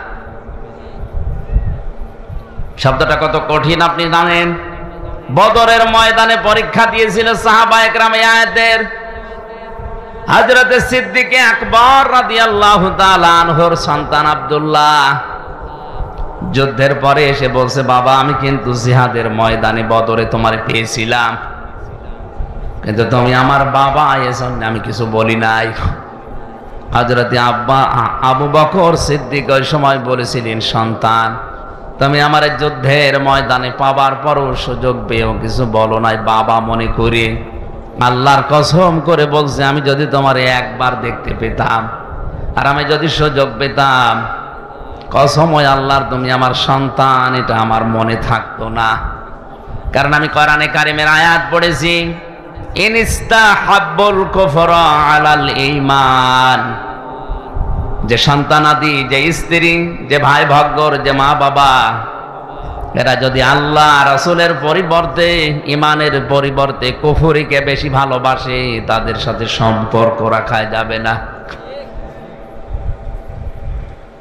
শব্দটা কত কঠিন আপনি জানেন। বদরের ময়দানে পরীক্ষা দিয়েছিল সাহাবায়ে কেরাম এই আয়াতের। হযরতে সিদ্দিক আকবর রাদিয়াল্লাহু তাআলা আনহুর সন্তান আব্দুল্লাহ যুদ্ধের পরে এসে বলছে, বাবা আমি কিন্তু জিহাদের ময়দানে বদরে তোমারে পেয়েছিলাম, কিন্তু তুমি আমার বাবা, এজন্য আমি কিছু বলি নাই। হযরতে আবু বকর সিদ্দিক ওই সময় বলেছিলেন, সন্তান তুমি আমার যুদ্ধের ময়দানে পাবার পরও সুযোগ পেয়েও কিছু বলো নাই বাবা মনে করে। আল্লাহর কসম করে বলছে, আমি যদি তোমার একবার দেখতে পেতাম আর আমি যদি সুযোগ পেতাম, কসম ওই আল্লাহর তুমি আমার সন্তান, এটা আমার মনে থাকতো না। কারণ আমি কোরআনে কারিমের আয়াত পড়েছি, ইন ইস্তাহাব্বুল কুফরা আলাল ঈমান, যে সন্তানাদি, যে স্ত্রী, যে ভাই ভাগ্যর, যে মা বাবা, এরা যদি আল্লাহ রাসূলের পরিবর্তে, ঈমানের পরিবর্তে কুফরিকে বেশি ভালোবাসে, তাদের সাথে সম্পর্ক রাখা যাবে না।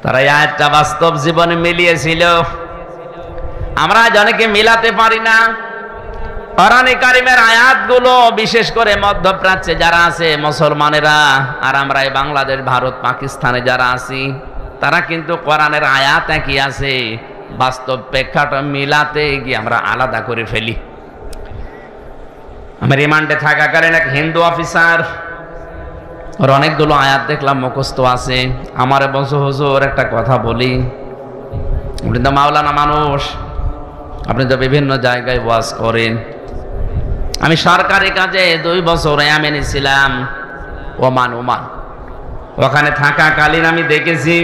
তারা এই আয়াতটা বাস্তব জীবনে মিলিয়েছিল, আমরা অনেকে মিলাতে পারি না। কোরআনে কারিমের আয়াতগুলো বিশেষ করে মধ্যপ্রাচ্যে যারা আছে মুসলমানেরা, আর আমরা এই বাংলাদেশ, ভারত, পাকিস্তানে যারা আছি, তারা কিন্তু কোরআনের আয়াত একই আছে, বাস্তব প্রেক্ষাটা মিলাতে গিয়ে আমরা আলাদা করে ফেলি। আমি রিমান্ডে থাকাকালীন এক হিন্দু অফিসার, ওর অনেকগুলো আয়াত দেখলাম মুখস্থ আছে। আমারে বলছে, হুজুর একটা কথা বলি, আপনি তো মাওলানা মানুষ, আপনি তো বিভিন্ন জায়গায় ওয়াজ করেন। আমি সরকারি কাজে 2 বছর ইয়ামেনে ছিলাম, ওমান। ওখানে থাকাকালীন আমি দেখেছি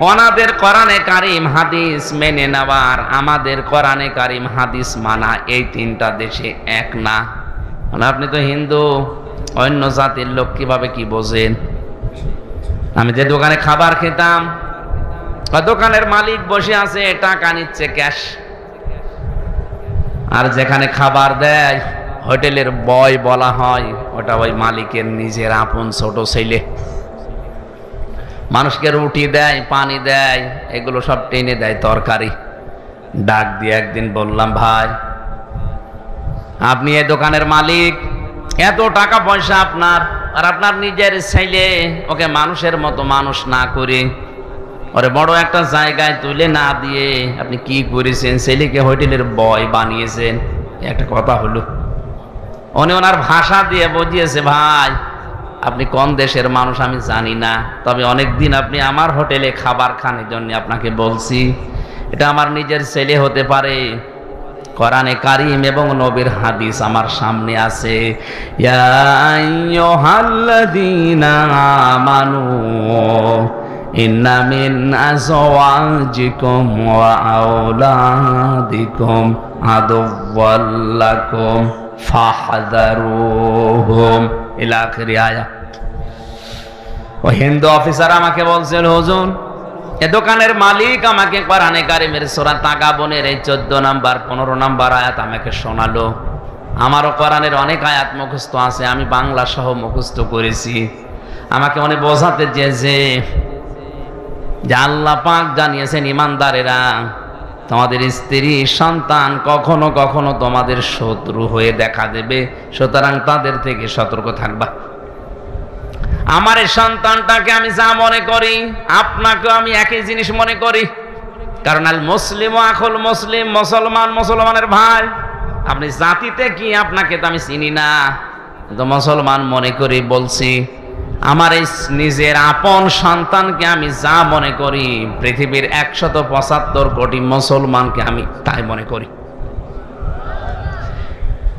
ওনাদের কোরআনে কারিম হাদিস মেনে নেওয়ার, আমাদের কোরআনে কারিম হাদিস মানা, এই 3টা দেশে এক না। আপনি তো হিন্দু, অন্য জাতির লোক, কিভাবে কি বোঝেন? আমি যে দোকানে খাবার খেতাম, দোকানের মালিক বসে আছে, টাকা নিচ্ছে ক্যাশ, আর যেখানে খাবার দেয় হোটেলের বয় বলা হয়, ওটা ওই মালিকের নিজের আপন ছোট ছেলে। মানুষকে রুটি দেয়, পানি দেয়, এগুলো সব টেনে দেয় তরকারি। ডাক দিয়ে একদিন বললাম, ভাই আপনি এই দোকানের মালিক, এত টাকা পয়সা আপনার, আর আপনার নিজের ছেলে, ওকে মানুষের মতো মানুষ না করে ওরে বড় একটা জায়গায় তুলে না দিয়ে আপনি কি করেছেন? ছেলেকে হোটেলের বয় বানিয়েছেন। একটা কথা হলো, উনি ওনার ভাষা দিয়ে বুঝিয়েছে, ভাই আপনি কোন দেশের মানুষ আমি জানি না, তবে অনেকদিন আপনি আমার হোটেলে খাবার খান, জন্য আপনাকে বলছি। এটা আমার নিজের ছেলে হতে পারে, কোরআনে কারীম এবং নবীর হাদিস আমার সামনে আছে। ইয়া আইয়ুহাল্লাযীনা আমানু ইন্না মিন আজওয়াজিকুম ওয়া আওলাদিকুম আদুওয়াল লাকুম ফাহযারুহুম ইলা আখির আয়াত। ও হিন্দু অফিসার আমাকে বলছেন, হুজুর এ দোকানের মালিক আমাকে কোরআনে কারীমের সূরা তাগাবনের এই 14 নাম্বার 15 নাম্বার আয়াত আমাকে শোনালো। আমারও কোরআনের অনেক আয়াত মুখস্থ আছে, আমি বাংলা সহ মুখস্থ করেছি। আমাকে অনেক বোঝাতে চেয়েছে যে আল্লাহ পাক জানিয়েছেন, ইমানদারেরা তোমাদের স্ত্রী সন্তান কখনো কখনো তোমাদের শত্রু হয়ে দেখা দেবে, সুতরাং তাদের থেকে সতর্ক থাকবা। আমার এই সন্তানটাকে আমি যা মনে করি আপনাকেও আমি একই জিনিস মনে করি, কারণ আল মুসলিম আখুল মুসলিম, মুসলমান মুসলমানের ভাই। আপনি জাতিতে কি আপনাকে তো আমি চিনি না, তো মুসলমান মনে করি বলছি। আমার এই নিজের আপন সন্তানকে আমি যা মনে করি পৃথিবীর 175 কোটি মুসলমানকে আমি তাই মনে করি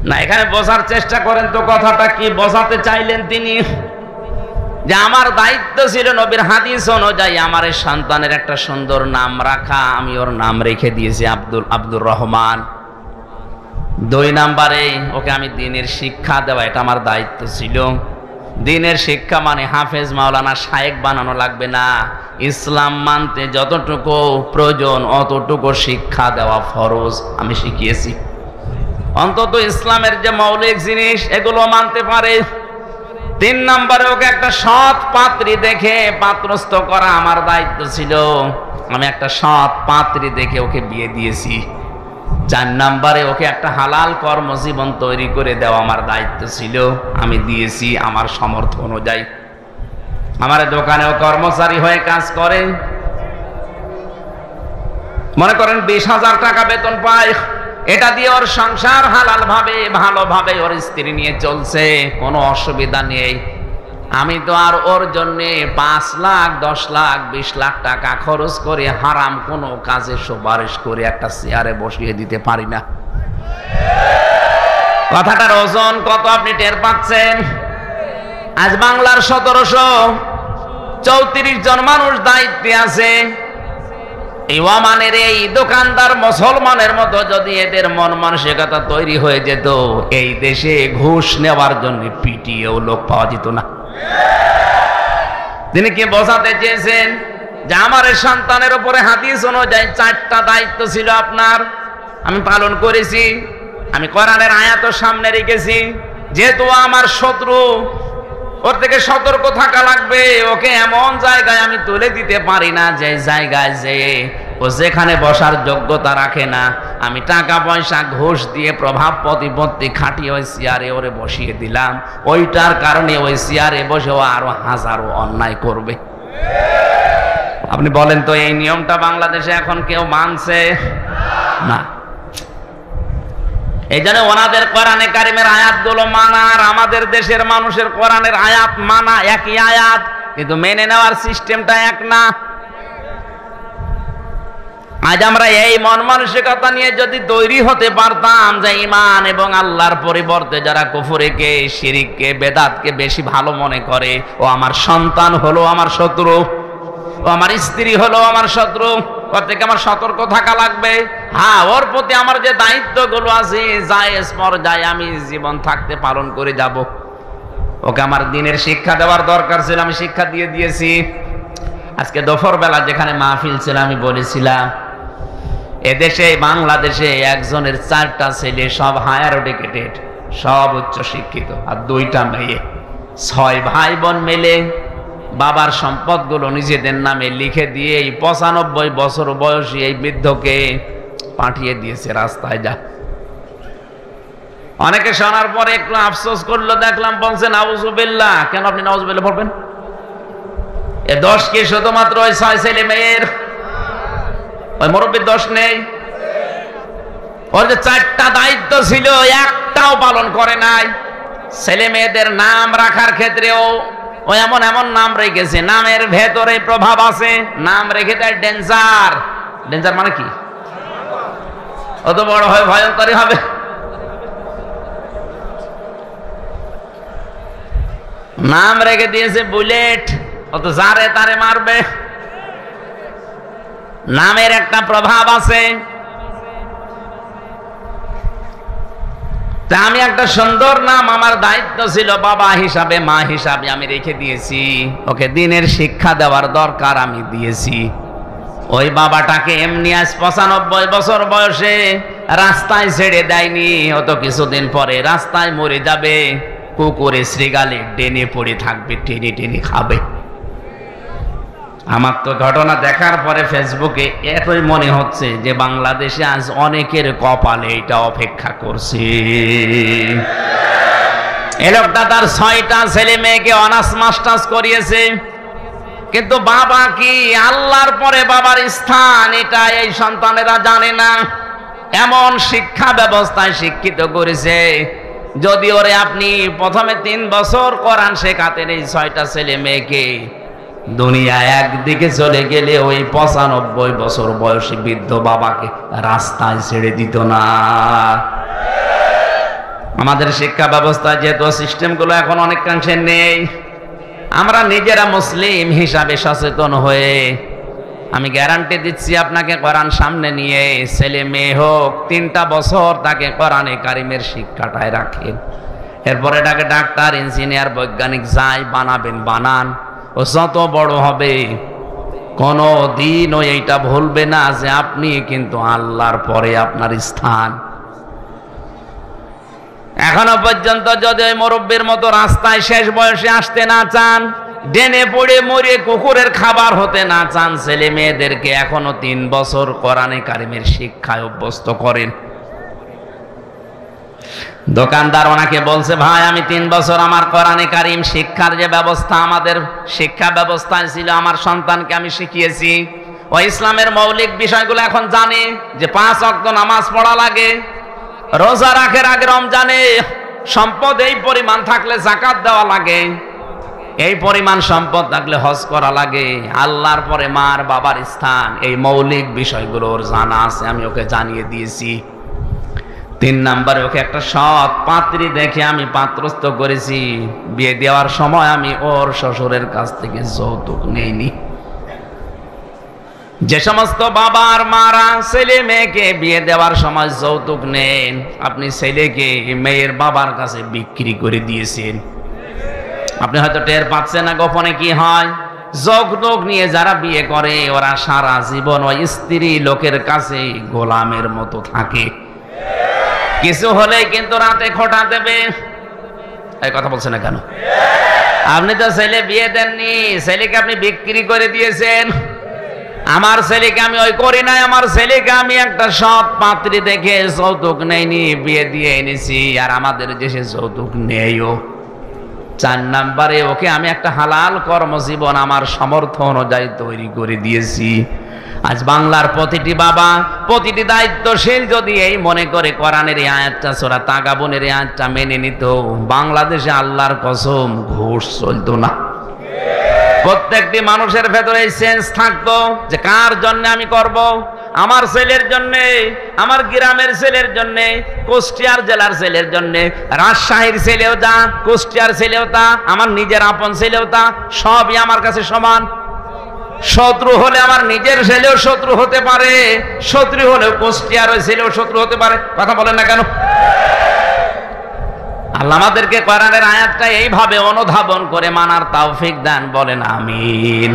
না। এখানে বোঝার চেষ্টা করেন তো কথাটা কি বোঝাতে চাইলেন তিনি, যে আমার দায়িত্ব ছিল নবীর হাদিস অনুযায়ী আমার এই সন্তানের একটা সুন্দর নাম রাখা। আমি ওর নাম রেখে দিয়েছি আব্দুর রহমান। 2 নাম্বারে ওকে আমি দ্বীনের শিক্ষা দেওয়া, এটা আমার দায়িত্ব ছিল। দ্বীনের শিক্ষা মানে হাফেজ মাওলানা শায়েখ বানানো লাগবে না, ইসলাম মানতে যতটুকু প্রয়োজন অতটুকু শিক্ষা দেওয়া ফরজ আমি শিখিয়েছি। অন্তত ইসলামের যে মৌলিক জিনিস এগুলো মানতে পারে। 3 নাম্বারে ওকে একটা সৎ পাত্রী দেখে পাত্রস্থ করা আমার দায়িত্ব ছিল, আমি একটা সৎ পাত্রী দেখে ওকে বিয়ে দিয়েছি। 4 নাম্বারে ওকে একটা হালাল কর্মজীবন তৈরি করে দেওয়া আমার দায়িত্ব ছিল, আমি দিয়েছি আমার সামর্থ্য অনুযায়ী। আমার দোকানেও কর্মচারী হয়ে কাজ করে, মনে করেন 20,000 টাকা বেতন পায়, এটা দিয়ে ওর সংসার হালাল ভাবে ভালোভাবে ওর স্ত্রী নিয়ে চলছে, কোনো অসুবিধা নেই। আমি তো আর ওর জন্য 5 লাখ 10 লাখ 20 লাখ টাকা খরচ করে হারাম কোনো কাজে সুপারিশ করে একটা চেয়ারে বসিয়ে দিতে পারি না। কথাটার ওজন কত আপনি টের পাচ্ছেন? আজ বাংলার 1734 জন মানুষ দায়িত্বে আছে। এই ওমানের এই দোকানদার মুসলমানের মতো যদি এদের মন মানসিকতা তৈরি হয়ে যেত, এই দেশে ঘুষ নেওয়ার জন্য পিটিয়েও লোক পাওয়া যেত না। তিনি কি বোঝাতে চেয়েছেন যে আমার সন্তানের উপরে হাদিস অনুযায়ী 4টা দায়িত্ব ছিল আপনার, আমি পালন করেছি। আমি কোরআনের আয়াতও সামনে রেখেছি, যেহেতু আমার শত্রু, ওর থেকে সতর্ক থাকা লাগবে। ওকে এমন জায়গায় আমি তুলে দিতে পারি না যে জায়গায় যে ও যেখানে বসার যোগ্যতা রাখে না। আমি টাকা পয়সা ঘুষ দিয়ে প্রভাব প্রতিপত্তি খাটিয়ে ওই চেয়ারে ওরে বসিয়ে দিলাম, ওইটার কারণে ওই চেয়ারে বসে ও আরো হাজারো অন্যায় করবে। আপনি বলেন তো এই নিয়মটা বাংলাদেশে এখন কেউ মানছে না? এই জন্য ওনাদের কোরআনে কারিমের আয়াতগুলো মানা আর আমাদের দেশের মানুষের কোরআনের আয়াত মানা একই আয়াত, কিন্তু মেনে নেওয়ার সিস্টেমটা এক না। আজ আমরা এই মন মানসিকতা নিয়ে যদি তৈরি হতে পারতাম যে ঈমান এবং আল্লাহর পরিবর্তে যারা কুফরিকে, শিরিককে, বেদাতকে বেশি ভালো মনে করে, ও আমার সন্তান হলো আমার শত্রু, ও আমার স্ত্রী হলো আমার শত্রু, ওর থেকে আমার সতর্ক থাকা লাগবে। হ্যাঁ, ওর প্রতি আমার যে দায়িত্বগুলো আছে জায়েজ পর্যায়ে আমি জীবন থাকতে পালন করে যাব। ওকে আমার দ্বীনের শিক্ষা দেওয়ার দরকার ছিল, আমি শিক্ষা দিয়ে দিয়েছি। আজকে দুপুর বেলা যেখানে মাহফিল ছিল আমি বলেছিলাম, এদেশে বাংলাদেশে একজনের 4টা ছেলে, সব হায়ার এডুকেটেড, সব উচ্চ শিক্ষিত, আর 2টা মেয়ে। 6 ভাই বোন মিলে বাবার সম্পদগুলো নিজেদের নামে লিখে দিয়ে এই 95 বছর বয়সী এই বৃদ্ধকে পাঠিয়ে দিয়েছে রাস্তায়। যা অনেকে শোনার পরে একটু আফসোস করলো, দেখলাম বলছে নাউজুবিল্লাহ। কেন আপনি নাউজুবিল্লাহ বলবেন? এ দোষ কি শুধুমাত্র ওই 6 ছেলে মেয়ের? ওই মুরব্বীর দোষ নেই? ওর যে 4টা দায়িত্ব ছিল একটাও পালন করে নাই। ছেলে মেয়েদের নাম রাখার ক্ষেত্রেও ও এমন এমন নাম রেখেছে, নামের ভেতরে প্রভাব আছে। নাম রেখে দেয় ডেঞ্জার। ডেঞ্জার মানে কি? অত বড় হয় ভয়ঙ্করই হবে। নাম রেখে দিয়েছে বুলেট, অত যারে তারে মারবে। নামের একটা প্রভাব আছে। তা আমি একটা সুন্দর নাম, আমার দায়িত্ব ছিল বাবা হিসাবে, মা হিসাবে আমি রেখে দিয়েছি। ওকে দিনের শিক্ষা দেওয়ার দরকার, আমি দিয়েছি। ওই বাবাটাকে এমনি আজ 95 বছর বয়সে রাস্তায় ছেড়ে দেয়নি। অত কিছুদিন পরে রাস্তায় মরে যাবে, কুকুরে শ্রীগালে ডেনে পড়ে থাকবে, টেনে টেনে খাবে। আমার তো ঘটনা দেখার পরে ফেসবুকে এতই মনে হচ্ছে যে বাংলাদেশে আজ অনেকের কপালে এটা অপেক্ষা করছে। এ লোকটা তার 6টা ছেলে মেয়েকে অনার্স মাস্টার্স করিয়েছে, কিন্তু বাবা কি, আল্লাহর পরে বাবার স্থান এটা এই সন্তানেরা জানে না। এমন শিক্ষা ব্যবস্থায় শিক্ষিত করেছে, যদি ওরে আপনি প্রথমে 3 বছর কোরআন শেখাতেন এই 6টা ছেলে মেয়েকে, দুনিয়া একদিকে চলে গেলে ওই 95 বছর বয়সী বৃদ্ধ বাবাকে রাস্তায় ছেড়ে দিত না। আমাদের শিক্ষা ব্যবস্থা যেহেতু সিস্টেমগুলো এখন অনেকাংশে নেই, আমরা নিজেরা মুসলিম হিসাবে সচেতন হয়ে, আমি গ্যারান্টি দিচ্ছি আপনাকে, কোরআন সামনে নিয়ে ছেলে মেয়ে হোক 3টা বছর তাকে কোরআনে কারিমের শিক্ষাটায় রাখেন। এরপরে এটাকে ডাক্তার, ইঞ্জিনিয়ার, বৈজ্ঞানিক যাই বানাবেন বানান, ও যত বড় হবে কোনো দিন ও এইটা ভুলবে না যে আপনি কিন্তু আল্লাহর পরে আপনার স্থান। এখনো পর্যন্ত যদি ওই মুরব্বীর মতো রাস্তায় শেষ বয়সে আসতে না চান, ডেনে পড়ে মরে কুকুরের খাবার হতে না চান, ছেলে মেয়েদেরকে এখনো 3 বছর কোরআনে কারিমের শিক্ষায় অভ্যস্ত করেন। দোকানদার ওনাকে বলছে, ভাই আমি 3 বছর আমার কোরআনে কারিম শিক্ষার যে ব্যবস্থা আমাদের শিক্ষা ব্যবস্থায় ছিল, আমার সন্তানকে আমি শিখিয়েছি। ও ইসলামের মৌলিক বিষয়গুলো এখন জানে, যে 5 ওয়াক্ত নামাজ পড়া লাগে, রোজা রাখার আগে রমজানে সম্পদ এই পরিমাণ থাকলে যাকাত দেওয়া লাগে, এই পরিমাণ সম্পদ থাকলে হজ করা লাগে, আল্লাহর পরে মার বাবার স্থান, এই মৌলিক বিষয়গুলো ওর জানা আছে, আমি ওকে জানিয়ে দিয়েছি। 3 নম্বরে ওকে একটা সৎ পাত্রী দেখে আমি পাত্রস্থ করেছি। বিয়ে দেওয়ার সময় আমি ওর শ্বশুরের কাছ থেকে যৌতুক নেইনি। যে সমস্ত বাবা আর মারা ছেলে মেয়েকে বিয়ে দেওয়ার সময় যৌতুক নেন, আপনি ছেলেকে মেয়ের বাবার কাছে বিক্রি করে দিয়েছেন। আপনি হয়তো টের পাচ্ছেন না গোপনে কি হয়। যৌতুক নিয়ে যারা বিয়ে করে ওরা সারা জীবন ওই স্ত্রী লোকের কাছে গোলামের মতো থাকে। কিছু হলেই কিন্তু রাতে খোঁটা দেবে। এই কথা বলছেন না কেন? আপনি তো ছেলে বিয়ে দেননি, ছেলেকে আপনি বিক্রি করে দিয়েছেন। আমার ছেলেকে আমি ওই করি নাই, আমার ছেলেকে আমি একটা সৎ পাত্রী দেখে যৌতুক নেইনি, বিয়ে দিয়ে এনেছি। আর আমাদের দেশে যৌতুক নেইও। 4 নম্বরে ওকে আমি একটা হালাল কর্মজীবন আমার সামর্থ্য অনুযায়ী তৈরি করে দিয়েছি। আজ বাংলার প্রতিটি বাবা, প্রতিটি দায়িত্বশীল যদি এই মনে করে কোরআনের এই আয়াতটা, সূরা তাগাবুনের এই আয়াতটা মেনে নিত, বাংলাদেশে আল্লাহর কসম ঘুষ চলতো না। প্রত্যেকটি মানুষের ভেতরে এই সেন্স থাকতো যে কার জন্য আমি করব। আমার ছেলের জন্য, আমার গ্রামের ছেলের জন্য, কুষ্টিয়ার জেলার ছেলের জন্য, রাজশাহীর ছেলেও তা, কুষ্টিয়ার ছেলেও তা, আমার নিজের আপন ছেলেও তা, সবই আমার কাছে সমান। শত্রু হলে আমার নিজের ছেলেও শত্রু হতে পারে, শত্রু হলেও কুষ্টিয়ার ওই ছেলেও শত্রু হতে পারে। কথা বলেন না কেন? আল্লাহ আমাদেরকে কোরআনের আয়াতটা এইভাবে অনুধাবন করে মানার তৌফিক দান, বলেন আমিন।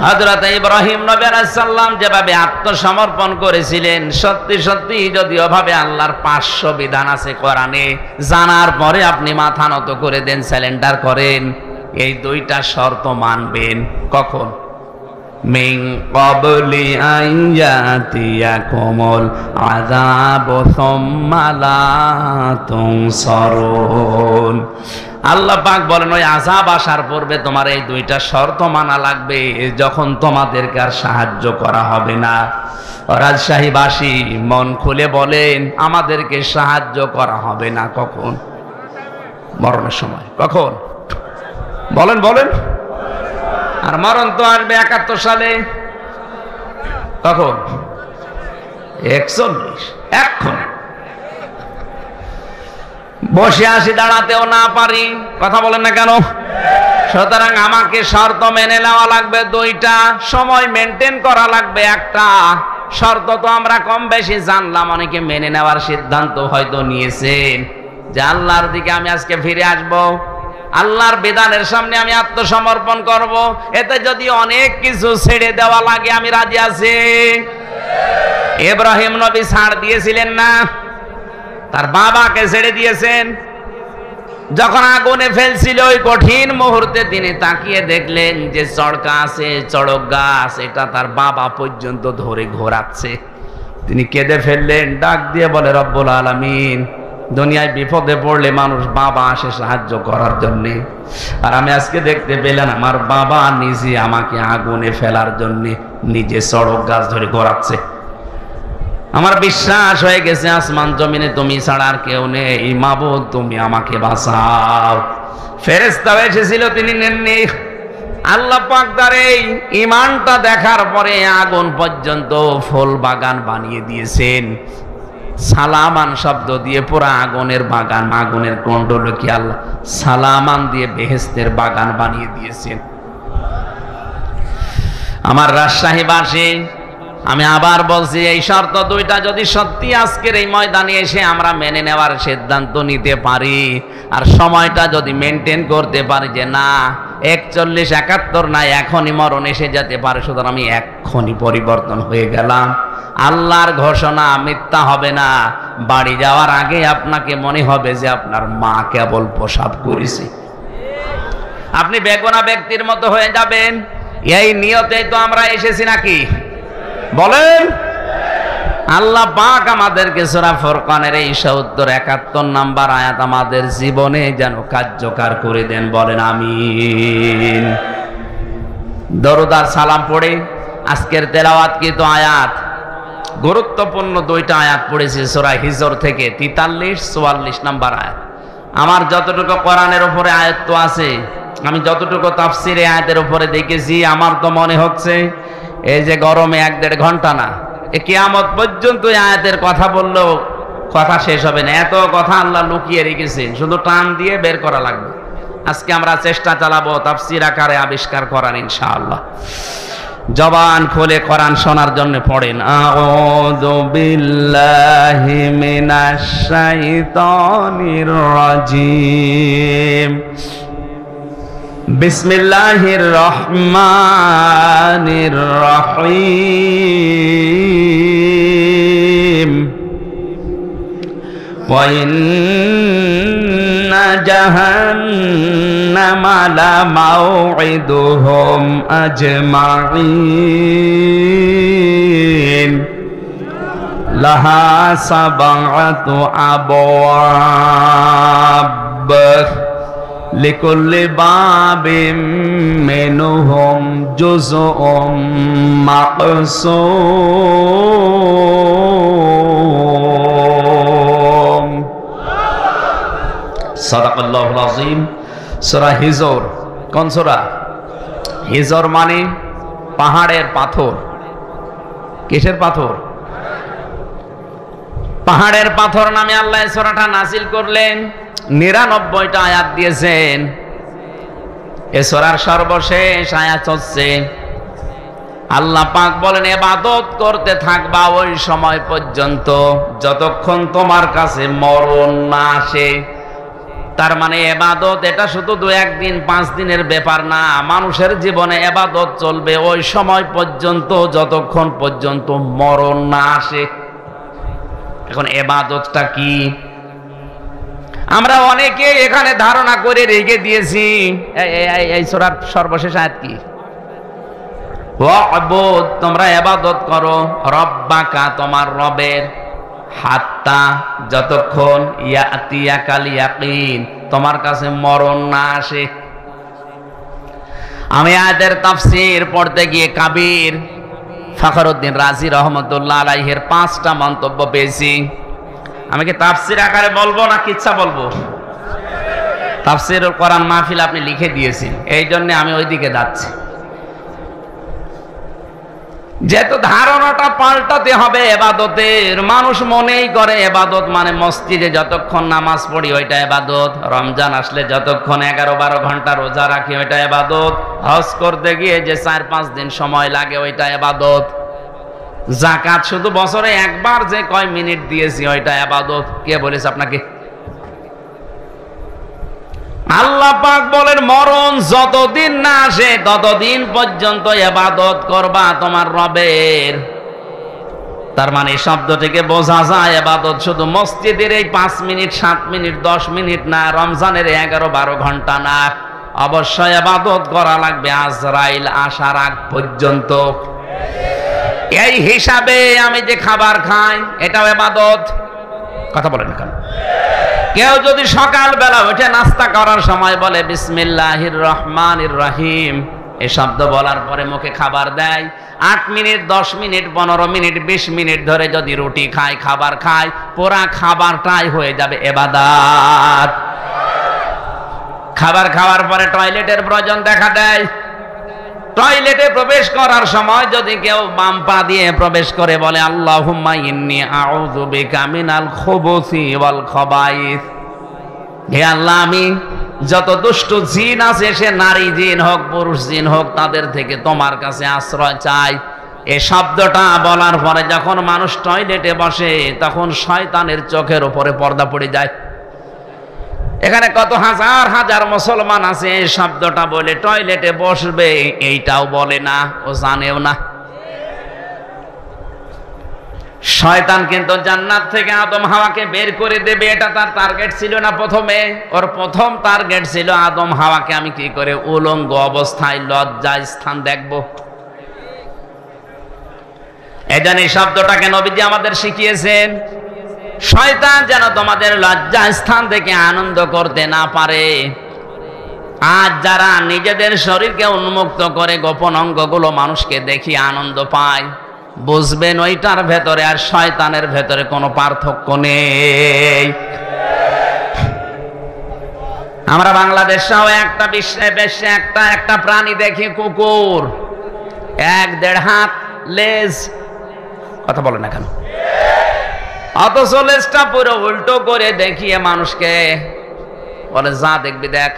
হযরত ইব্রাহিম নবী আলাইহিস সালাম যেভাবে আত্মসমর্পণ করেছিলেন, সত্যি সত্যি যদি ওভাবে আল্লাহর 500 বিধান আছে কোরআনে, জানার পরে আপনি মাথা নত করে দেন, সারেন্ডার করেন, এই 2টা শর্ত মানবেন। কখন? মিন ক্বাবলি আন ইয়াতিয়াকুমুল আযাবু সুম্মা লা তুনসারুন। আল্লাহ পাক বলেন ওই আযাব আসার পূর্বে তোমার এই 2টা শর্ত মানা লাগবে, যখন তোমাদেরকে আর সাহায্য করা হবে না। রাজশাহীবাসী মন খুলে বলেন, আমাদেরকে সাহায্য করা হবে না কখন? মরণের সময়। কখন? বলেন বলেন। আর মরণ তো আসবে 71 সালে। কখন? 41 এখন বসে আসি, দাঁড়াতেও না পারি, কথা বলেন না কেন? সুতরাং আমাকে শর্ত মেনে নেওয়া লাগবে দুইটা, সময় মেনটেন করা লাগবে একটা। শর্ত তো আমরা কম বেশি জানলাম, অনেকে মেনে নেওয়ার সিদ্ধান্ত হয়তো নিয়েছেন যে আল্লাহর দিকে আমি আজকে ফিরে আসব, আল্লাহর বিধানের সামনে আমি আত্মসমর্পণ করব, এতে যদি অনেক কিছু ছেড়ে দেওয়া লাগে আমি রাজি আছি। ইব্রাহিম নবী ছাড় দিয়েছিলেন না? তার বাবাকে ছেড়ে দিয়েছেন। যখন আগুনে ফেলছিল ওই কঠিন মুহূর্তে তিনি তাকিয়ে দেখলেন যে চড়কা আছে, চড়ক গাছ, এটা তার বাবা পর্যন্ত ধরে ঘোরাচ্ছে। তিনি কেঁদে ফেললেন, ডাক দিয়ে বলে, রব্বুল আলামিন, দুনিয়ায় বিপদে পড়লে মানুষ বাবা আসে সাহায্য করার জন্য, আর আমি আজকে দেখতে পেলাম আমার বাবা নিজে আমাকে আগুনে ফেলার জন্য নিজে চড়ক গাছ ধরে ঘোরাচ্ছে। আমার বিশ্বাস হয়ে গেছে আসমান জমিনে তুমি ছাড়া আর কেউ নেই, মাবুদ তুমি আমাকে বাঁচাও। ফেরেশতা এসেছিল, তিনি নেননি। আল্লাহ পাক তার এই ঈমানটা দেখার পরে আগুন পর্যন্ত ফুল বাগান বানিয়ে দিয়েছেন। সালামান শব্দ দিয়ে পুরা আগুনের বাগান, আগুনের কুণ্ডলকে আল্লাহ সালামান দিয়ে বেহেশতের বাগান বানিয়ে দিয়েছেন। আমার রাজশাহীবাসী, আমি আবার বলছি, এই শর্ত দুইটা যদি সত্যি আজকের এই ময়দানে এসে আমরা মেনে নেওয়ার সিদ্ধান্ত নিতে পারি, আর সময়টা যদি মেনটেন করতে পারি যে না 41 71 না, এখনই মরণ এসে যেতে পারে, সুতরাং আমি এখনই পরিবর্তন হয়ে গেলাম, আল্লাহর ঘোষণা মিথ্যা হবে না। বাড়ি যাওয়ার আগে আপনাকে মনে হবে যে আপনার মা কেবল প্রসাব করেছে, আপনি বেগুনা ব্যক্তির মতো হয়ে যাবেন। এই নিয়তে তো আমরা এসেছি নাকি বলেন? আল্লাহ পাক আমাদেরকে সূরা ফুরকানের এই 71 নম্বর আয়াত আমাদের জীবনে যেন কার্যকর করে দেন, বলেন আমিন। দরুদ আর সালাম পড়ে আজকের তেলাওয়াতকৃত আয়াত, গুরুত্বপূর্ণ দুইটা আয়াত পড়েছি সূরা হিজর থেকে, 43 44 নম্বর আয়াত। আমার যতটুকু কোরআনের উপরে আয়াত আছে, আমি যতটুকু তাফসিরে আয়াতের উপরে দেখেছি, আমার তো মনে হচ্ছে এই যে গরমে 1-1.5 ঘন্টা না, কিয়ামত পর্যন্ত আয়াতের কথা বললেও কথা শেষ হবে না, এত কথা আল্লাহ লুকিয়ে রেখেছেন, শুধু টান দিয়ে বের করা লাগবে। আজকে আমরা চেষ্টা চালাবো তাফসির আকারে আবিষ্কার করার, ইনশাআল্লাহ। জবান খুলে কোরআন শোনার জন্য পড়েন, আউযু বিল্লাহি মিনাশ শাইতানির রাজিম, বিসমিল্লাহির রহমানির রহিম, ওয়া ইন্না জাহান্নামা লামাউইদুহুম আজমাইন, লাহা সাবআতু আবওয়াব, লিকুল্লি বাবিম মিনহুম জুজউম মাকসুম। সাদাকাল্লাহুল আযীম। সূরা হিজর, কোন সূরা? হিজর মানে পাহাড়ের পাথর। কিসের পাথর? পাহাড়ের পাথর নামে আল্লাহ এই সূরাটা নাযিল করলেন। 99টা আয়াত দিয়েছেন। এই সূরার সর্বশেষ আয়াত হচ্ছে, আল্লাহ পাক বলেন, ইবাদত করতে থাকবা ওই সময় পর্যন্ত যতক্ষণ তোমার কাছে মরণ না আসে। তার মানে ইবাদত এটা শুধু 2-1 দিন 5 দিনের ব্যাপার না, মানুষের জীবনে ইবাদত চলবে ওই সময় পর্যন্ত যতক্ষণ পর্যন্ত মরণ না আসে। এখন ইবাদতটা কি? আমরা অনেকে এখানে ধারণা করে রেখে দিয়েছি। এই সূরার সর্বশেষ আয়াত কি? ওয়া'বুদ, তোমরা ইবাদত করো, রব্বাকা, তোমার রবের, হাত্তা, যতক্ষণ, ইয়াতিয়াকাল ইয়াকিন, তোমার কাছে মরণ না আসে। আমি আয়াতের তাফসীর পড়তে গিয়ে কাবীর ফখরুদ্দিন রাজি রহমতুল্লাহ আলাইহির 5টা মন্তব্য পেয়েছি। আমি কি তাফসীর আকারে বলবো না কিচ্ছা বলবো? তাফসীরুল কোরআন মাহফিল আপনি লিখে দিয়েছেন, এই জন্য আমি ওইদিকে যাচ্ছি। যেহেতু ধারণাটা পাল্টাতে হবে এবাদতের, মানুষ মনেই করে এবাদত মানে মসজিদে যতক্ষণ নামাজ পড়ি ওইটা এবাদত, রমজান আসলে যতক্ষণ 11-12 ঘন্টা রোজা রাখি ওইটা এবাদত, হজ করতে গিয়ে যে 4-5 দিন সময় লাগে ওইটা এবাদত, যাকাত শুধু বছরে একবার যে কয় মিনিট দিয়েছি ওইটা এবাদত। কে বলেছে আপনাকে? আল্লাহ পাক বলেন মরণ যতদিন না আসে ততদিন পর্যন্ত ইবাদত করবা তোমার রবের। তার মানে শব্দ থেকে বোঝা যায় ইবাদত শুধু মসজিদের এই 5 মিনিট 7 মিনিট 10 মিনিট না, রমজানের 11-12 ঘন্টা না, অবশ্যই ইবাদত করা লাগবে আজরাইল আসার আগ পর্যন্ত। এই হিসাবে আমি যে খাবার খাই এটাও ইবাদত। কথা বলেন না কেন? কেউ যদি সকালবেলা উঠে নাস্তা করার সময় বলে বিসমিল্লাহির রহমানির রহিম, এই শব্দ বলার পরে মুখে খাবার দেয়, 8 মিনিট 10 মিনিট 15 মিনিট 20 মিনিট ধরে যদি রুটি খায় খাবার খায়, পুরা খাবারটাই হয়ে যাবে ইবাদত। খাবার খাওয়ার পরে টয়লেটের প্রয়োজন দেখা দেয়, টয়লেটে প্রবেশ করার সময় যদি কেউ বাম পা দিয়ে প্রবেশ করে বলে আল্লাহুম্মা ইন্নী আউযু বিকা মিনাল খুবুসি ওয়াল খাবাইস, হে আল্লাহ আমি যত দুষ্ট জিন আছে সে নারী জিন হোক পুরুষ জিন হোক তাদের থেকে তোমার কাছে আশ্রয় চাই। এই শব্দটা বলার পরে যখন মানুষ টয়লেটে বসে তখন শয়তানের চোখের উপরে পর্দা পড়ে যায়। এখানে কত হাজার হাজার মুসলমান আছে এই শব্দটা বলে টয়লেটে বসবে এইটাও বলে না, ও জানেও না। শয়তান কিন্তু জান্নাত থেকে আদম হাওয়াকে বের করে দেবে, এটা তার টার্গেট ছিল না। প্রথমে ওর প্রথম টার্গেট ছিল আদম হাওয়াকে আমি কি করে উলঙ্গ অবস্থায় লজ্জা স্থান দেখব। এজন্য এই শব্দটাকে নবীজি আমাদের শিখিয়েছেন, শয়তান যেন তোমাদের লজ্জা স্থান থেকে আনন্দ করতে না পারে। আজ যারা নিজেদের শরীরকে উন্মুক্ত করে গোপন অঙ্গগুলো মানুষকে দেখিয়ে আনন্দ পায়, বুঝবেন ওইটার ভেতরে আর শয়তানের ভেতরে কোনো পার্থক্য নেই। আমরা বাংলাদেশেও একটা বিশ্বে একটা প্রাণী দেখি, কুকুর, 1-1.5 হাত লেজ। কথা বলে না কেন? অথচ লেজটা পুরো উল্টো করে দেখিয়ে মানুষকে বলে যা দেখবি দেখ।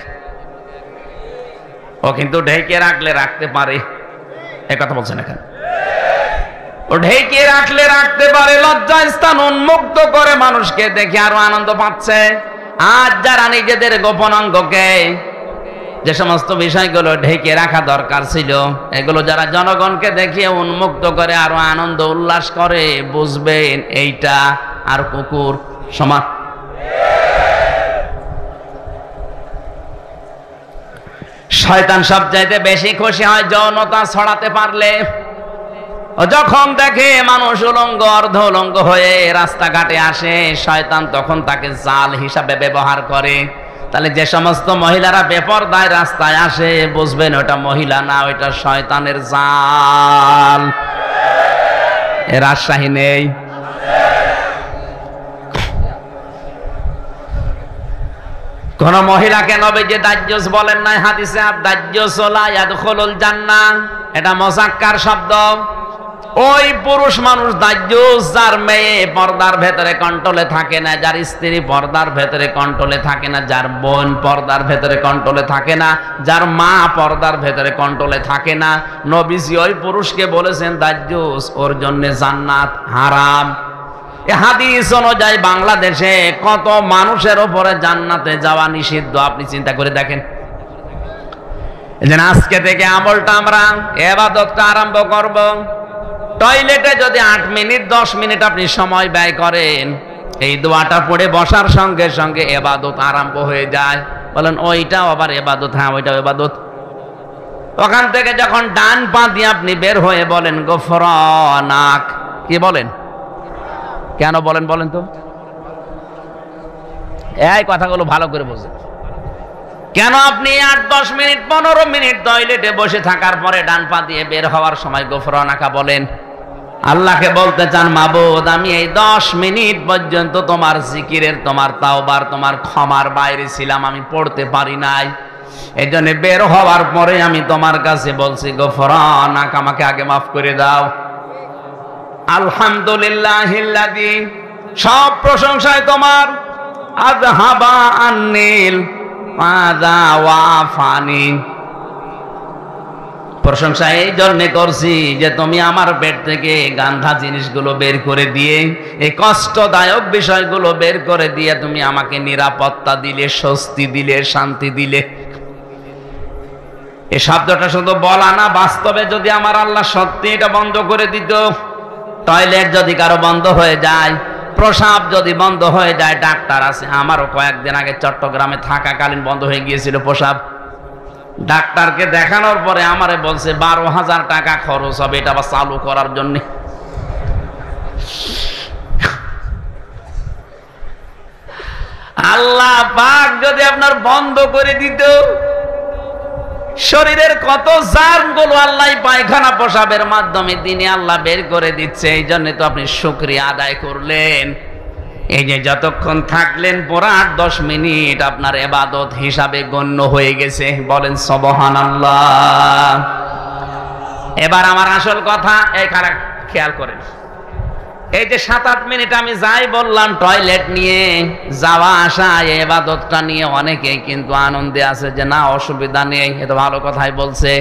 ও কিন্তু ঢেকে রাখলে রাখতে পারে, এ কথা বলছে না কেন? ও ঢেকে রাখলে রাখতে পারে, লজ্জা স্থান উন্মুক্ত করে মানুষকে দেখে আরো আনন্দ পাচ্ছে। আজ যারা নিজেদের গোপন অঙ্গকে, যে সমস্ত বিষয়গুলো ঢেকে রাখা দরকার ছিল, এগুলো যারা জনগণকে দেখিয়ে উন্মুক্ত করে আরো আনন্দ উল্লাস করে, বুঝবেন এইটা আর কুকুর সমান। শয়তান সবচাইতে বেশি খুশি হয় যৌনতা ছড়াতে পারলে। যখন দেখে মানুষ উলঙ্গ অর্ধ উলঙ্গ হয়ে রাস্তাঘাটে আসে, শয়তান তখন তাকে জাল হিসাবে ব্যবহার করে। তাহলে যে সমস্ত মহিলারা বেপরদায় রাস্তায় আসে, বুঝবেন ওটা মহিলা না, ওইটা শয়তানের জাল। এর রাজশাহী নেই। কোন মহিলাকে নবীজি দাজ্জুস বলেন নাই হাদিসে, আর দাজ্জুস লা ইয়াদখুলুল জান্নাহ, এটা মুযাক্কার শব্দ। ওই পুরুষ মানুষ দাজ্জুস যার মেয়ে পর্দার ভেতরে কন্ট্রোলে থাকে না, যার স্ত্রী পর্দার ভেতরে কন্ট্রোলে থাকে না, যার বোন পর্দার ভেতরে কন্ট্রোলে থাকে না, যার মা পর্দার ভেতরে কন্ট্রোলে থাকে না। নবীজি ওই পুরুষকে বলেছেন দাজ্জুস, ওর জন্য জান্নাত হারাম। এই হাদিস অনুযায়ী বাংলাদেশে কত মানুষের উপরে জান্নাতে যাওয়া নিষিদ্ধ, আপনি চিন্তা করে দেখেন। এজন্য আজকে থেকে আমলটা আমরা ইবাদতটা আরম্ভ করব। টয়লেটে যদি 8 মিনিট 10 মিনিট আপনি সময় ব্যয় করেন, এই দোয়াটা পড়ে বসার সঙ্গে সঙ্গে ইবাদত আরম্ভ হয়ে যায়। বলেন ওইটাও আবার ইবাদত? হ্যাঁ, ওইটাও ইবাদত। ওখান থেকে যখন ডান পা দিয়ে আপনি বের হয়ে বলেন গফরানাক, কি বলেন? কেন বলেন বলেন তো? এই কথাগুলো ভালো করে বোঝেন। কেন আপনি 8-10 মিনিট 15 মিনিট টয়লেটে বসে থাকার পরে ডান পা দিয়ে বের হওয়ার সময় গফরানাকা বলেন? আল্লাহকে বলতে চান, মাবুদ আমি এই 10 মিনিট পর্যন্ত তোমার জিকিরের, তোমার তাওবার, তোমার ক্ষমার বাইরে ছিলাম, আমি পড়তে পারি নাই। এই জন্য বের হওয়ার পরে আমি তোমার কাছে বলছি গফরানাকা, আমাকে আগে মাফ করে দাও। আলহামদুলিল্লাহিল্লাযী, সব প্রশংসায় তোমার। আযহাবা আন্নিল আযা ওয়াফানি, প্রশংসা এই জন্য করছি যে তুমি আমার পেট থেকে গান্ধা জিনিসগুলো বের করে দিয়ে, এই কষ্টদায়ক বিষয়গুলো বের করে দিয়ে তুমি আমাকে নিরাপত্তা দিলে, স্বস্তি দিলে, শান্তি দিলে। এই শব্দটা শুধু বলা না, বাস্তবে যদি আমার আল্লাহ সত্যি এটা বন্ধ করে দিত, টয়লেট যদি কারো বন্ধ হয়ে যায়, প্রসাব যদি বন্ধ হয়ে যায়, ডাক্তার আছে, আমারও কয়েকদিন আগে চট্টগ্রামে থাকাকালীন বন্ধ হয়ে গিয়েছিল প্রসাব। ডাক্তারকে দেখানোর পরে আমারে বলছে 12,000 টাকা খরচ হবে এটা আবার চালু করার জন্য। আল্লাহ পাক যদি আপনার বন্ধ করে দিত, শরীরের কত জার্মগুলো আল্লাহ পায়খানা প্রসাবের মাধ্যমে দিনে আল্লাহ বের করে দিচ্ছে। এই জন্য তো আপনি শুকরিয়া আদায় করলেন। এই যে যতক্ষণ থাকলেন পুরা 8-10 মিনিট আপনার ইবাদত হিসাবে গণ্য হয়ে গেছে। বলেন সুবহানাল্লাহ। এবার আমার আসল কথা, এই খারাপ খেয়াল করেন, এই যে 7-8 মিনিট আমি যাই বললাম টয়লেট নিয়ে যাওয়া আসা, এই ইবাদতটা নিয়ে অনেকেই কিন্তু আনন্দে আছে যে না অসুবিধা নেই, এ তো ভালো কথাই বলছে।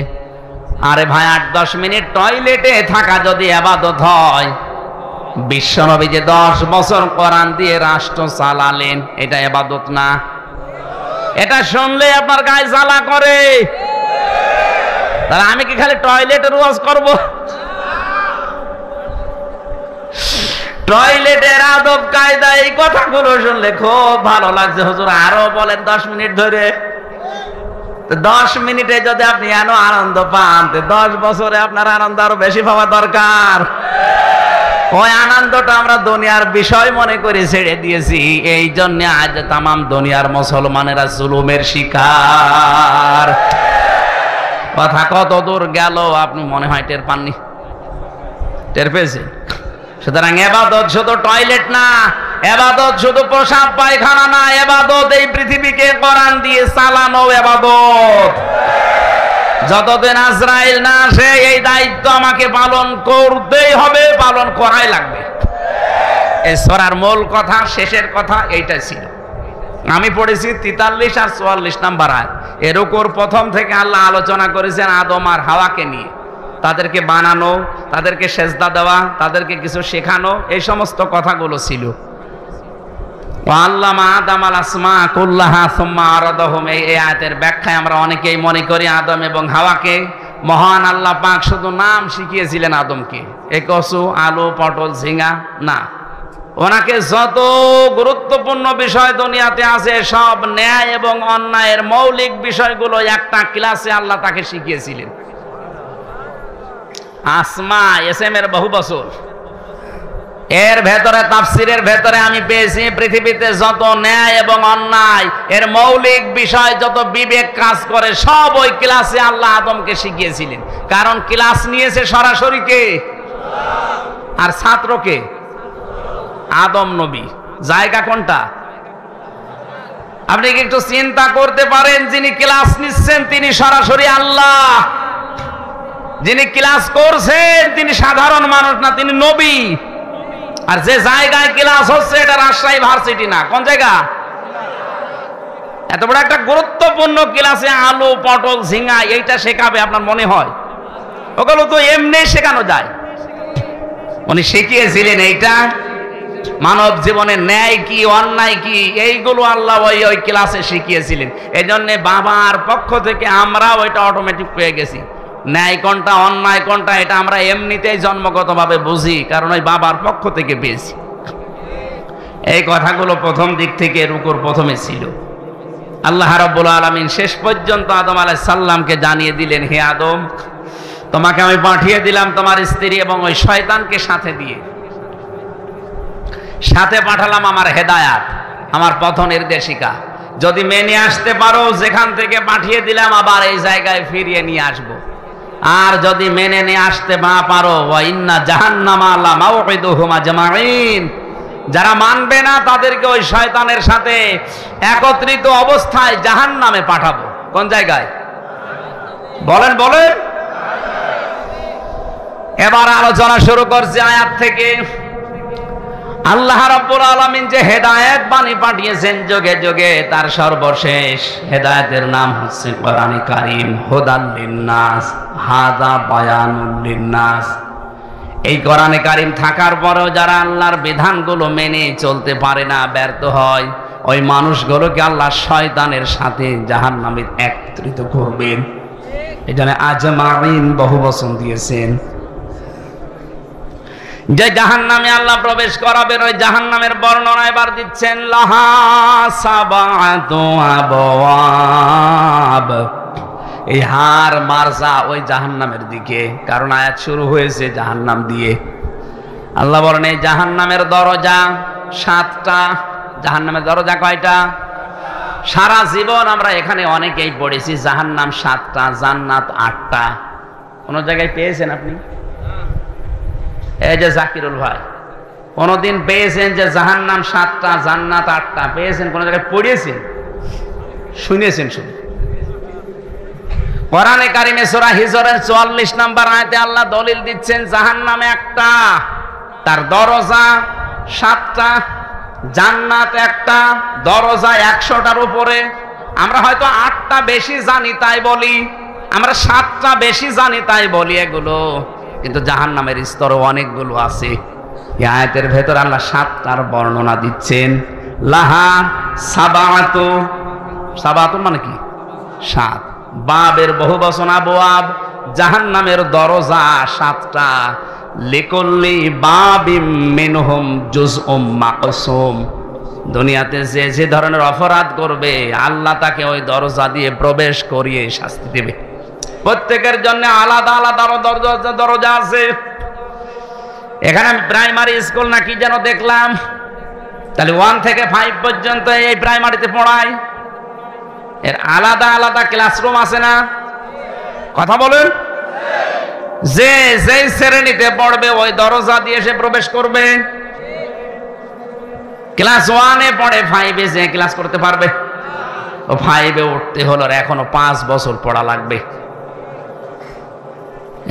আরে ভাই, 8-10 মিনিট টয়লেটে থাকা যদি ইবাদত হয়, বিশ্বনবী যে 10 বছর কোরআন দিয়ে রাষ্ট্র চালালেন, এটা ইবাদত না? এটা শুনলে আপনার গায়ে জ্বালা করে। তাহলে আমি কি খালি টয়লেটের ওয়াজ করব? টয়লেটের আদব কায়দা এই কথাগুলো শুনলে খুব ভালো লাগছে। হুজুর আরো বলেন 10 মিনিট ধরে। 10 মিনিটে যদি আপনি এত আনন্দ পান, 10 বছরে আপনার আনন্দ আরো বেশি পাওয়া দরকার। ওই আনন্দটা আমরা দুনিয়ার বিষয় মনে করে ছেড়ে দিয়েছি, এই জন্য আজ তামাম দুনিয়ার মুসলমানেরা জুলুমের শিকার। কথা কত দূর গেল আপনি মনে হয় টের পাননি? টের পেয়েছেন? সুতরাং ইবাদত শুধু টয়লেট না, ইবাদত শুধু প্রসাব পায়খানা না, ইবাদত এই পৃথিবীকে কোরআন দিয়ে চালানো ইবাদত। যতদিন আজরাইল না আসে এই দায়িত্ব আমাকে পালন করতেই হবে, পালন করাই লাগবে। এই সূরার মূল কথা, শেষের কথা এইটা ছিল। আমি পড়েছি 43 আর 44 নাম্বার আয়াত। এর উপর প্রথম থেকে আল্লাহ আলোচনা করেছেন আদম আর হাওয়াকে নিয়ে, তাদেরকে বানানো, তাদেরকে সেজদা দেওয়া, তাদেরকে কিছু শেখানো, এই সমস্ত কথাগুলো ছিল। আল্লামা আদম আল আসমা কুল্লাহা সুম্মা আরাদাহুম, এই আয়াতের ব্যাখ্যায় আমরা অনেকেই মনে করি আদম এবং হাওয়াকে মহান আল্লাহ পাক শুধু নাম শিখিয়েছিলেন আদমকে, এই কচু, আলু, পটল, ঝিঙ্গা না। ওনাকে যত গুরুত্বপূর্ণ বিষয় দুনিয়াতে আছে, সব ন্যায় এবং অন্যায়ের মৌলিক বিষয়গুলো একটা ক্লাসে আল্লাহ তাকে শিখিয়েছিলেন। আসমা এসএমের বহু বছর। এর ভেতরে তাফসিরের ভেতরে আমি পেয়েছি পৃথিবীতে যত ন্যায় এবং অন্যায় এর মৌলিক বিষয়, যত বিবেক কাজ করে, সব ওই ক্লাসে আল্লাহ আদমকে শিখিয়েছিলেন। কারণ ক্লাস নিয়েছে সরাসরি কে? আর ছাত্রকে আদম নবী। জায়গা কোনটা? আপনি কি একটু চিন্তা করতে পারেন? যিনি ক্লাস নিচ্ছেন তিনি সরাসরি আল্লাহ, যিনি ক্লাস করছেন তিনি সাধারণ মানুষ না, তিনি নবী। আর যে জায়গায় ক্লাস হচ্ছে এটা রাজশাহী ভার্সিটি না, কোন জায়গা? এত বড় একটা গুরুত্বপূর্ণ ক্লাসে আলু, পটল, ঝিঙ্গা এইটা শেখাবে আপনার মনে হয়? ওগুলো তো এমনি শেখানো যায়। উনি শিখিয়েছিলেন এইটা মানব জীবনের ন্যায় কি, অন্যায় কি, এইগুলো আল্লাহ ওই ক্লাসে শিখিয়েছিলেন। এই জন্য বাবার পক্ষ থেকে আমরা ওইটা অটোমেটিক পেয়ে গেছি। ন্যায় কোনটা, অন্যায় কোনটা, এটা আমরা এমনিতেই জন্মগতভাবে বুঝি, কারণ ওই বাবার পক্ষ থেকে পেয়েছি। এই কথাগুলো প্রথম দিক থেকে রুকুর প্রথমে ছিল। আল্লাহ রাব্বুল আলামিন শেষ পর্যন্ত আদম আলাইহিস সালামকে জানিয়ে দিলেন, হে আদম, তোমাকে আমি পাঠিয়ে দিলাম তোমার স্ত্রী এবং ওই শয়তানকে সাথে দিয়ে। সাথে পাঠালাম আমার হেদায়াত, আমার পথ নির্দেশিকা। যদি মেনে আসতে পারো, যেখান থেকে পাঠিয়ে দিলাম আবার এই জায়গায় ফিরিয়ে নিয়ে আসবো। আর যদি মেনে নিয়ে আসতে না পারো, ওয়া ইন্না জাহান্নামা লামাউইদুহুম আজমাইন, যারা মানবে না তাদেরকে ওই শয়তানের সাথে একত্রিত অবস্থায় জাহান্নামে পাঠাবো। কোন জায়গায়? বলেন বলেন। এবার আলোচনা শুরু করছি আয়াত থেকে। আল্লাহ রাব্বুল আলামিন যে হেদায়েত বাণী পাঠিয়েছেন যুগে যুগে, তার সর্বশেষ হেদায়েতের নাম হচ্ছে কোরআনে কারীম। হুদাল লিন্নাস, হাযা বায়ানুল লিন্নাস। এই কোরআনে কারীম থাকার পরেও যারা আল্লাহর বিধানগুলো মেনে চলতে পারে না, ব্যর্থ হয়, ওই মানুষগুলোকে আল্লাহ শয়তানের সাথে জাহান্নামে একত্রিত করবেন। এখানে আজমাইন বহু বচন দিয়েছেন। যে জাহান্নামে আল্লাহ প্রবেশ করাবেন, ওই জাহান্নামের বর্ণনা এবার দিচ্ছেন। লাহা সাবাতু আবওয়াব। এই হার মারজা ওই জাহান্নামের দিকে, কারণ আয়াত শুরু হয়েছে জাহান্নাম দিয়ে। আল্লাহ বলেন এই জাহান্নামের দরজা 7টা। জাহান্নামের দরজা কয়টা? সারা জীবন আমরা এখানে অনেকেই পড়েছি জাহান্নাম 7টা, জান্নাত 8টা। কোন জায়গায় পেয়েছেন আপনি? এই যে জাকিরুল ভাই, কোনদিন পেয়েছেন যে জাহান্নাম 7টা, জান্নাত 8টা? পেয়েছেন? কোন জায়গায় পড়িয়েছেন? শুনেছেন? শুনে কোরআনে কারিমে সূরা হিজরের 44 নম্বর আয়াতে আল্লাহ দলিল দিচ্ছেন জাহান্নামে একটা, তার দরজা 7টা, জান্নাত একটা, দরজা 100টার উপরে। আমরা হয়তো 8টা বেশি জানি তাই বলি, আমরা 7টা বেশি জানি তাই বলি এগুলো, কিন্তু জাহান্নামের স্তরও অনেকগুলো আছে। এই আয়াতের ভেতর আল্লাহ 7টার বর্ণনা দিচ্ছেন। লাহা সাবাতু, সাবাতু মানে কি? 7। বাবের বহু বচন আবওয়াব। জাহান্নামের দরজা 7টা। লিকুল্লি বাবিম মিনহুম জুজউম মাকসুম। দুনিয়াতে যে যে ধরনের অপরাধ করবে, আল্লাহ তাকে ওই দরজা দিয়ে প্রবেশ করিয়ে শাস্তি দেবে। প্রত্যেকের জন্য আলাদা আলাদা দরজা আছে। এখানে প্রাইমারি স্কুল না কি যেন দেখলাম, তাহলে 1 থেকে 5 পর্যন্ত এই প্রাইমারিতে পড়ায়। এর আলাদা আলাদা ক্লাসরুম আছে না? কথা বলেন। যে যেই শ্রেণীতে পড়বে ওই দরজা দিয়ে সে প্রবেশ করবে। ক্লাস 1-এ পড়ে, 5-এ যে ক্লাস করতে পারবে? ও 5-এ উঠতে হলো এখনো 5 বছর পড়া লাগবে।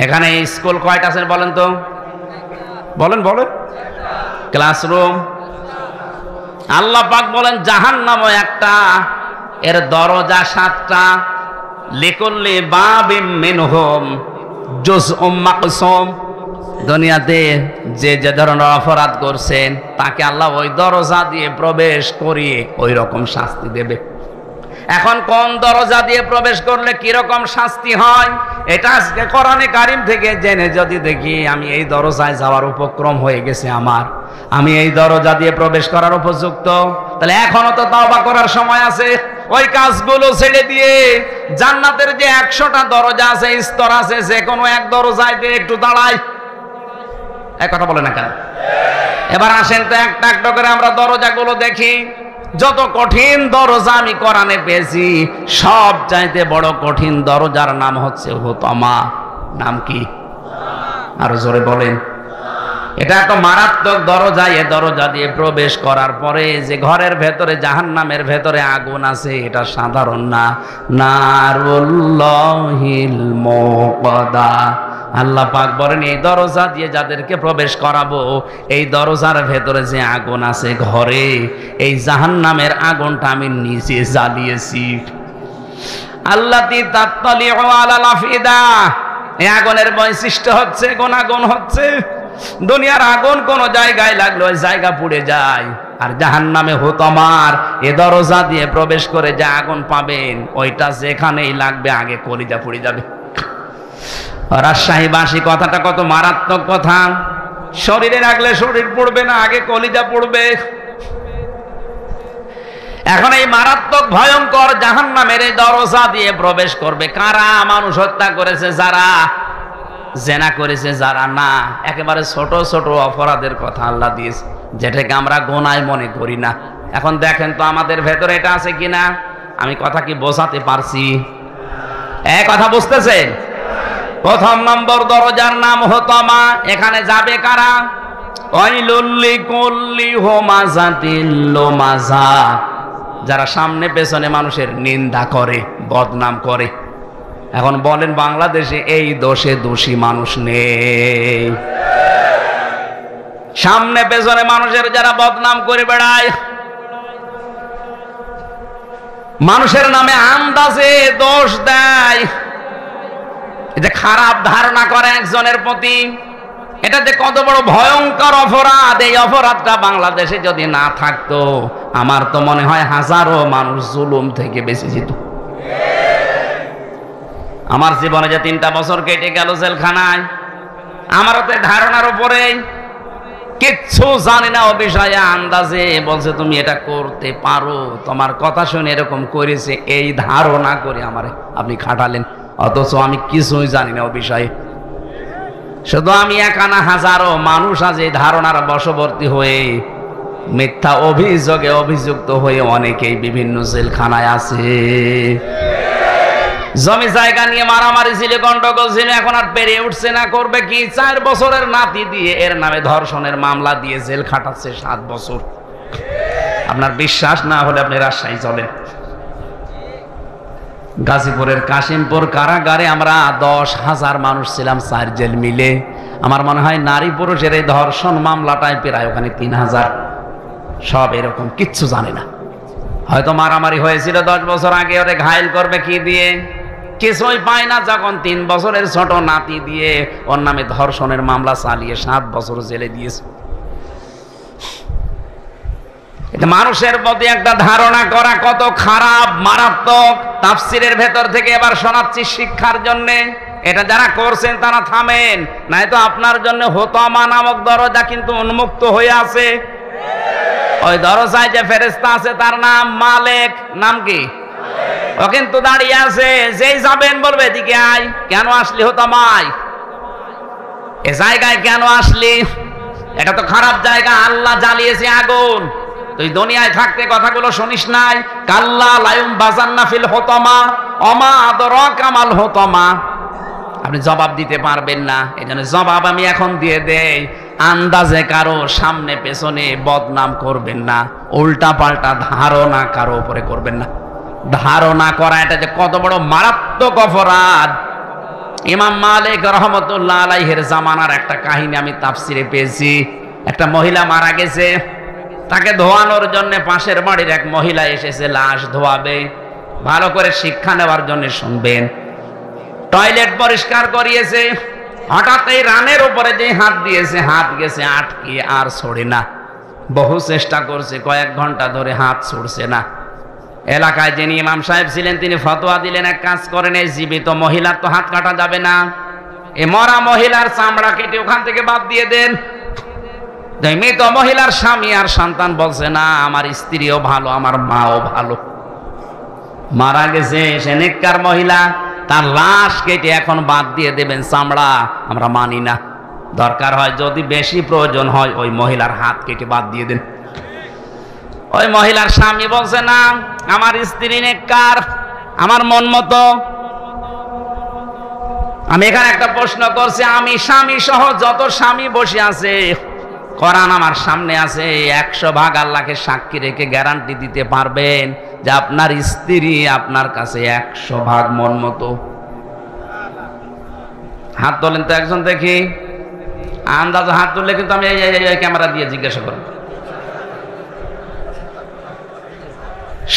এখানে স্কুল কয়টা আছে বলেন তো? বলেন বলেন। ক্লাসরুম। আল্লাহ পাক বলেন জাহান্নামও একটা, এর দরজা 7টা। লিকুল্লি বাবিম মিনহুম জুজউম মাকসুম। দুনিয়াতে যে যে ধরনের অপরাধ করছেন তাকে আল্লাহ ওই দরজা দিয়ে প্রবেশ করিয়ে ওই রকম শাস্তি দেবে। এখন কোন দরজা দিয়ে প্রবেশ করলে কি রকম শাস্তি হয়, এটা আজকে কোরআনে কারীম থেকে জেনে যদি দেখি আমি এই দরজায় যাওয়ার উপক্রম হয়ে গেছে, আমি এই দরজা দিয়ে প্রবেশ করার উপযুক্ত, তাহলে এখনো তো তওবা করার সময় আছে। ওই কাজগুলো ছেড়ে দিয়ে জান্নাতের যে 100টা দরজা আছে, স্তর আছে, যে কোনো এক দরজায় দিয়ে একটু দাঁড়াই। এক কথা বলে না কেন? এবার আসেন তো একটা একটা করে আমরা দরজাগুলো দেখি। যত কঠিন দরজা আমি কোরআনে পেয়েছি, সব চাইতে বড় কঠিন দরজার নাম হচ্ছে হুতামা। নাম কি? আরো জোরে বলেন। এটা এত মারাত্মক দরজা, এ দরজা দিয়ে প্রবেশ করার পরে যে ঘরের ভেতরে, জাহান্নামের ভেতরে আগুন আছে, এটা সাধারণ না। নারুল্লাহিল মুকাদা। আল্লাহ পাক বলেন এই দরজা দিয়ে যাদেরকে প্রবেশ করাবো, এই দরজার ভেতরে যে আগুন আছে ঘরে, এই জাহান্নামের আগুনটা আমি নিজে জ্বালিয়েছি। আল্লাতী তাত্তালিউ আলাল আফিদা। এই আগুনের বৈশিষ্ট্য হচ্ছে গুণাগুণ হচ্ছে দুনিয়ার আগুন কোন জায়গায় লাগলে ওই জায়গা পুড়ে যায়, আর জাহান্নামে হুতামার এ দরজা দিয়ে প্রবেশ করে যে আগুন পাবেন, ওইটা যেখানেই লাগবে আগে কলিজা পুড়ে যাবে। রাজশাহীবাসী কথাটা কত মারাত্মক কথা। শরীরে লাগলে শরীর পড়বে না, আগে কলিজা পড়বে। এখন এই মারাত্মক ভয়ঙ্কর জাহান্নামের এই দরজা দিয়ে প্রবেশ করবে কারা? মানুষ হত্যা করেছে যারা, জেনা করেছে যারা, না একেবারে ছোট ছোট অপরাধের কথা আল্লাহ দিয়েছে, যেটাকে আমরা গোনায় মনে করি না। এখন দেখেন তো আমাদের ভেতরে এটা আছে কিনা। আমি কথা কি বোঝাতে পারছি? কথা বুঝতেছেন? প্রথম নম্বর দরজার নাম হুতামা। এখানে যাবে কারা? ওয়াইলুল লিকুল্লি হুমাযাতিল লুমাযা। যারা সামনে পেছনে মানুষের নিন্দা করে, বদনাম করে। এখন বলেন বাংলাদেশে এই দোষে দোষী মানুষ নেই? সামনে পেছনে মানুষের যারা বদনাম করে বেড়ায়, মানুষের নামে আন্দাজে দোষ দেয়, যে খারাপ ধারণা করে একজনের প্রতি, এটা যে কত বড় ভয়ঙ্কর অপরাধ। এই অপরাধটা বাংলাদেশে যদি না থাকতো, আমার তো মনে হয় হাজারো মানুষ জুলুম থেকে বেঁচে যেত। আমার জীবনে যে 3টা বছর কেটে গেল জেলখানায়, আমারও তো ধারণার উপরে কিচ্ছু জানি না ও বিষয়ে, আন্দাজে বলছে তুমি এটা করতে পারো, তোমার কথা শুনে এরকম করেছে, এই ধারণা করে আমারে আপনি খাটালেন, অথচ আমি কিছুই জানি না ও বিষয়ে। শুধু আমি একা না, হাজারো মানুষ আজ এই ধারণার বশবর্তী হয়ে মিথ্যা অভিযোগে অভিযুক্ত হয়ে অনেকেই বিভিন্ন জেলখানায় আছে। জমি জায়গা নিয়ে মারামারি ছিল, গন্ডগোল ছিল, এখন আর পেরে উঠছে না, করবে কি? 4 বছরের নাতি দিয়ে এর নামে ধর্ষণের মামলা দিয়ে জেল খাটাচ্ছে 7 বছর। আপনার বিশ্বাস না হলে আপনি রাজশাহী চলেন, গাজীপুরের কাশিমপুর কারাগারে আমরা 10,000 মানুষ ছিলাম, 4 জেল মিলে। আমার মনে হয় নারী পুরুষের এই ধর্ষণ মামলাটাই প্রায় ওখানে 3000। সব এরকম, কিচ্ছু জানে না। হয়তো মারামারি হয়েছিল 10 বছর আগে, ওরে ঘায়েল করবে কি দিয়ে? কিছুই পায় না। যখন 3 বছরের ছোট নাতি দিয়ে ওর নামে ধর্ষণের মামলা চালিয়ে 7 বছর জেলে দিয়েছে। এটা মানুষের প্রতি একটা ধারণা করা কত খারাপ, মারাত্মক। তাফসিরের ভেতর থেকে এবার শোনাচ্ছি শিক্ষার জন্য। এটা যারা করছেন তারা থামেন, নয়তো আপনার জন্য হোতামা নামক দরজা কিন্তু উন্মুক্ত হয়ে আছে। ওই দরজায় যে ফেরেশতা আছে তার নাম মালেক। নাম কি? ও কিন্তু দাঁড়িয়ে আছে, যেই যাবেন বলবে এদিকে আয়। কেন আসলি হোতামায়? এ জায়গায় কেন আসলি? এটা তো খারাপ জায়গা, আল্লাহ জ্বালিয়েছে আগুন। তুই দুনিয়ায় থাকতে কথাগুলো শুনিস নাই? কাল্লা লায়ুম বাজান্না ফিল হোতামা ওমা আদরাকা মাল হোতামা। আপনি জবাব দিতে পারবেন না, এজন্য জবাব আমি এখন দিয়ে দেই। আন্দাজে কারো সামনে পেছনে বদনাম করবেন না, উল্টা পাল্টা ধারণা কারো উপরে করবেন না। ধারণা করা এটা যে কত বড় মারাত্মক অপরাধ। ইমাম মালিক রহমতুল্লাহ আলাইহির জামানার একটা কাহিনী আমি তাফসিরে পেয়েছি। একটা মহিলা মারা গেছে, তাকে ধোয়ানোর জন্য পাশের বাড়ির এক মহিলা এসেছে লাশ ধোয়াবে। ভালো করে শিক্ষা নেওয়ার জন্য শুনবেন। টয়লেট পরিষ্কার করিয়েছে, হঠাৎ এই রানের উপরে যে হাত দিয়েছে, হাত গেছে আটকে, আর ছড়ে না। বহু চেষ্টা করছে, কয়েক ঘন্টা ধরে হাত ছড়ছে না। এলাকায় যিনি ইমাম সাহেব ছিলেন তিনি ফতোয়া দিলেন, এক কাজ করেন, এই জীবিত মহিলার তো হাত কাটা যাবে না, এই মরা মহিলার চামড়া কেটে ওখান থেকে বাদ দিয়ে দেন। মৃত মহিলার স্বামী আর সন্তান বলছে, না আমার স্ত্রীও ভালো, আমার মাও ভালো। মারা গেছে সে নেককার মহিলা, তার লাশ কেটে এখন বাদ দিয়ে দেবেন চামড়া, আমরা মানি না। দরকার হয় যদি বেশি প্রয়োজন হয় ওই মহিলার হাত কেটে বাদ দিয়ে দেন। ওই মহিলার স্বামী বলছে, না আমার স্ত্রী নেককার, আমার মন মতো। আমি এখানে একটা প্রশ্ন করছি, আমি স্বামী সহ যত স্বামী বসে আছে, কোরআন আমার সামনে আছে, 100 ভাগ আল্লাহকে সাক্ষী রেখে গ্যারান্টি দিতে পারবেন যে আপনার স্ত্রী আপনার কাছে 100 ভাগ মন মতো? হাত তোলেন তো একজন দেখি। আন্দাজে হাত তুললে কিন্তু আমি এই ক্যামেরা দিয়ে জিজ্ঞাসা করব।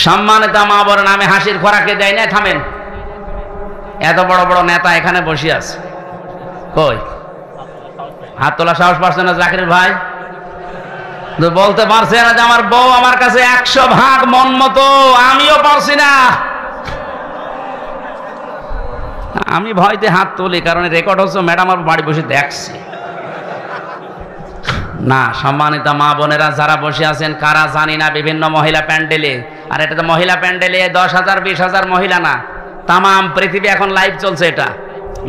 সম্মানিত মা বোনেরা, আমি হাসির খোরাকে দেয় না। থামেন, এত বড় বড় নেতা এখানে বসে আছে, কই হাত তোলা সাহস পাচ্ছে না? জাকির ভাই বলতে পারছে না যে আমার বউ আমার কাছে 100 ভাগ মন মতো? আমিও পারছি না। আমি ভয়তে হাত তুলি, কারণ রেকর্ড হচ্ছে, ম্যাডাম আমার বাড়ি বসে দেখছি না। সম্মানিত মা বোনেরা যারা বসে আছেন, কারা জানি না বিভিন্ন মহিলা প্যান্ডেলে, আর এটা তো মহিলা প্যান্ডেলে 10,000 20,000 মহিলা না, তাম পৃথিবী এখন লাইভ চলছে। এটা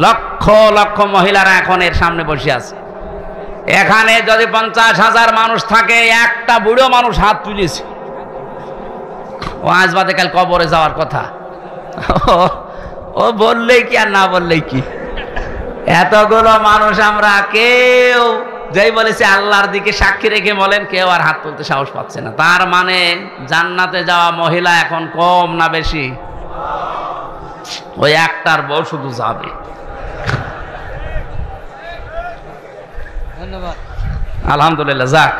লক্ষ লক্ষ মহিলারা এখন এর সামনে বসে আছে। এখানে যদি 50,000 মানুষ থাকে, একটা বুড়ো মানুষ হাত তুলেছে, ও আজ বাদে কাল কবরে যাওয়ার কথা। ও বললেই কি আর না বললেই কি, এতগুলো মানুষ আমরা কেউ যেই বলেছে আল্লাহর দিকে সাক্ষী রেখে বলেন, কেউ আর হাত তুলতে সাহস পাচ্ছে না। তার মানে জান্নাতে যাওয়া মহিলা এখন কম না বেশি? ওই একটার বউ শুধু যাবে। ধন্যবাদ। আলহামদুলিল্লাহ, যাক,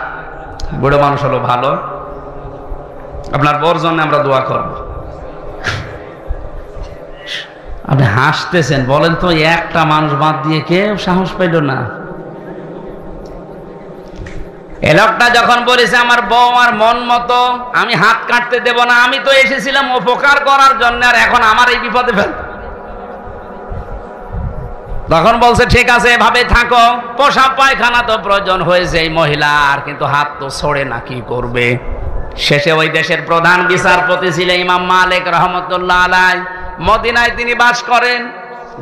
বুড়ো মানুষ হলো ভালো। আপনার বউর জন্য আমরা দোয়া করব। আপনি হাসতেছেন, বলেন তো একটা মানুষ বাদ দিয়ে কেউ সাহস পাইল না? এ লোকটা যখন বলেছে আমার বউ আমার মন মতো, আমি হাত কাটতে দেব না, আমি তো এসেছিলাম উপকার করার জন্য, আর এখন আমার এই বিপদে ফেল। তখন বলছে ঠিক আছে এভাবে থাকো, পোশাক পায়খানা তো প্রয়োজন হয়েছে এই মহিলার, কিন্তু হাত তো ছড়ে না, কি করবে? শেষে ওই দেশের প্রধান বিচারপতি ছিলেন ইমাম মালিক রহমতুল্লাহ আলাইহি, মদিনায় তিনি বাস করেন।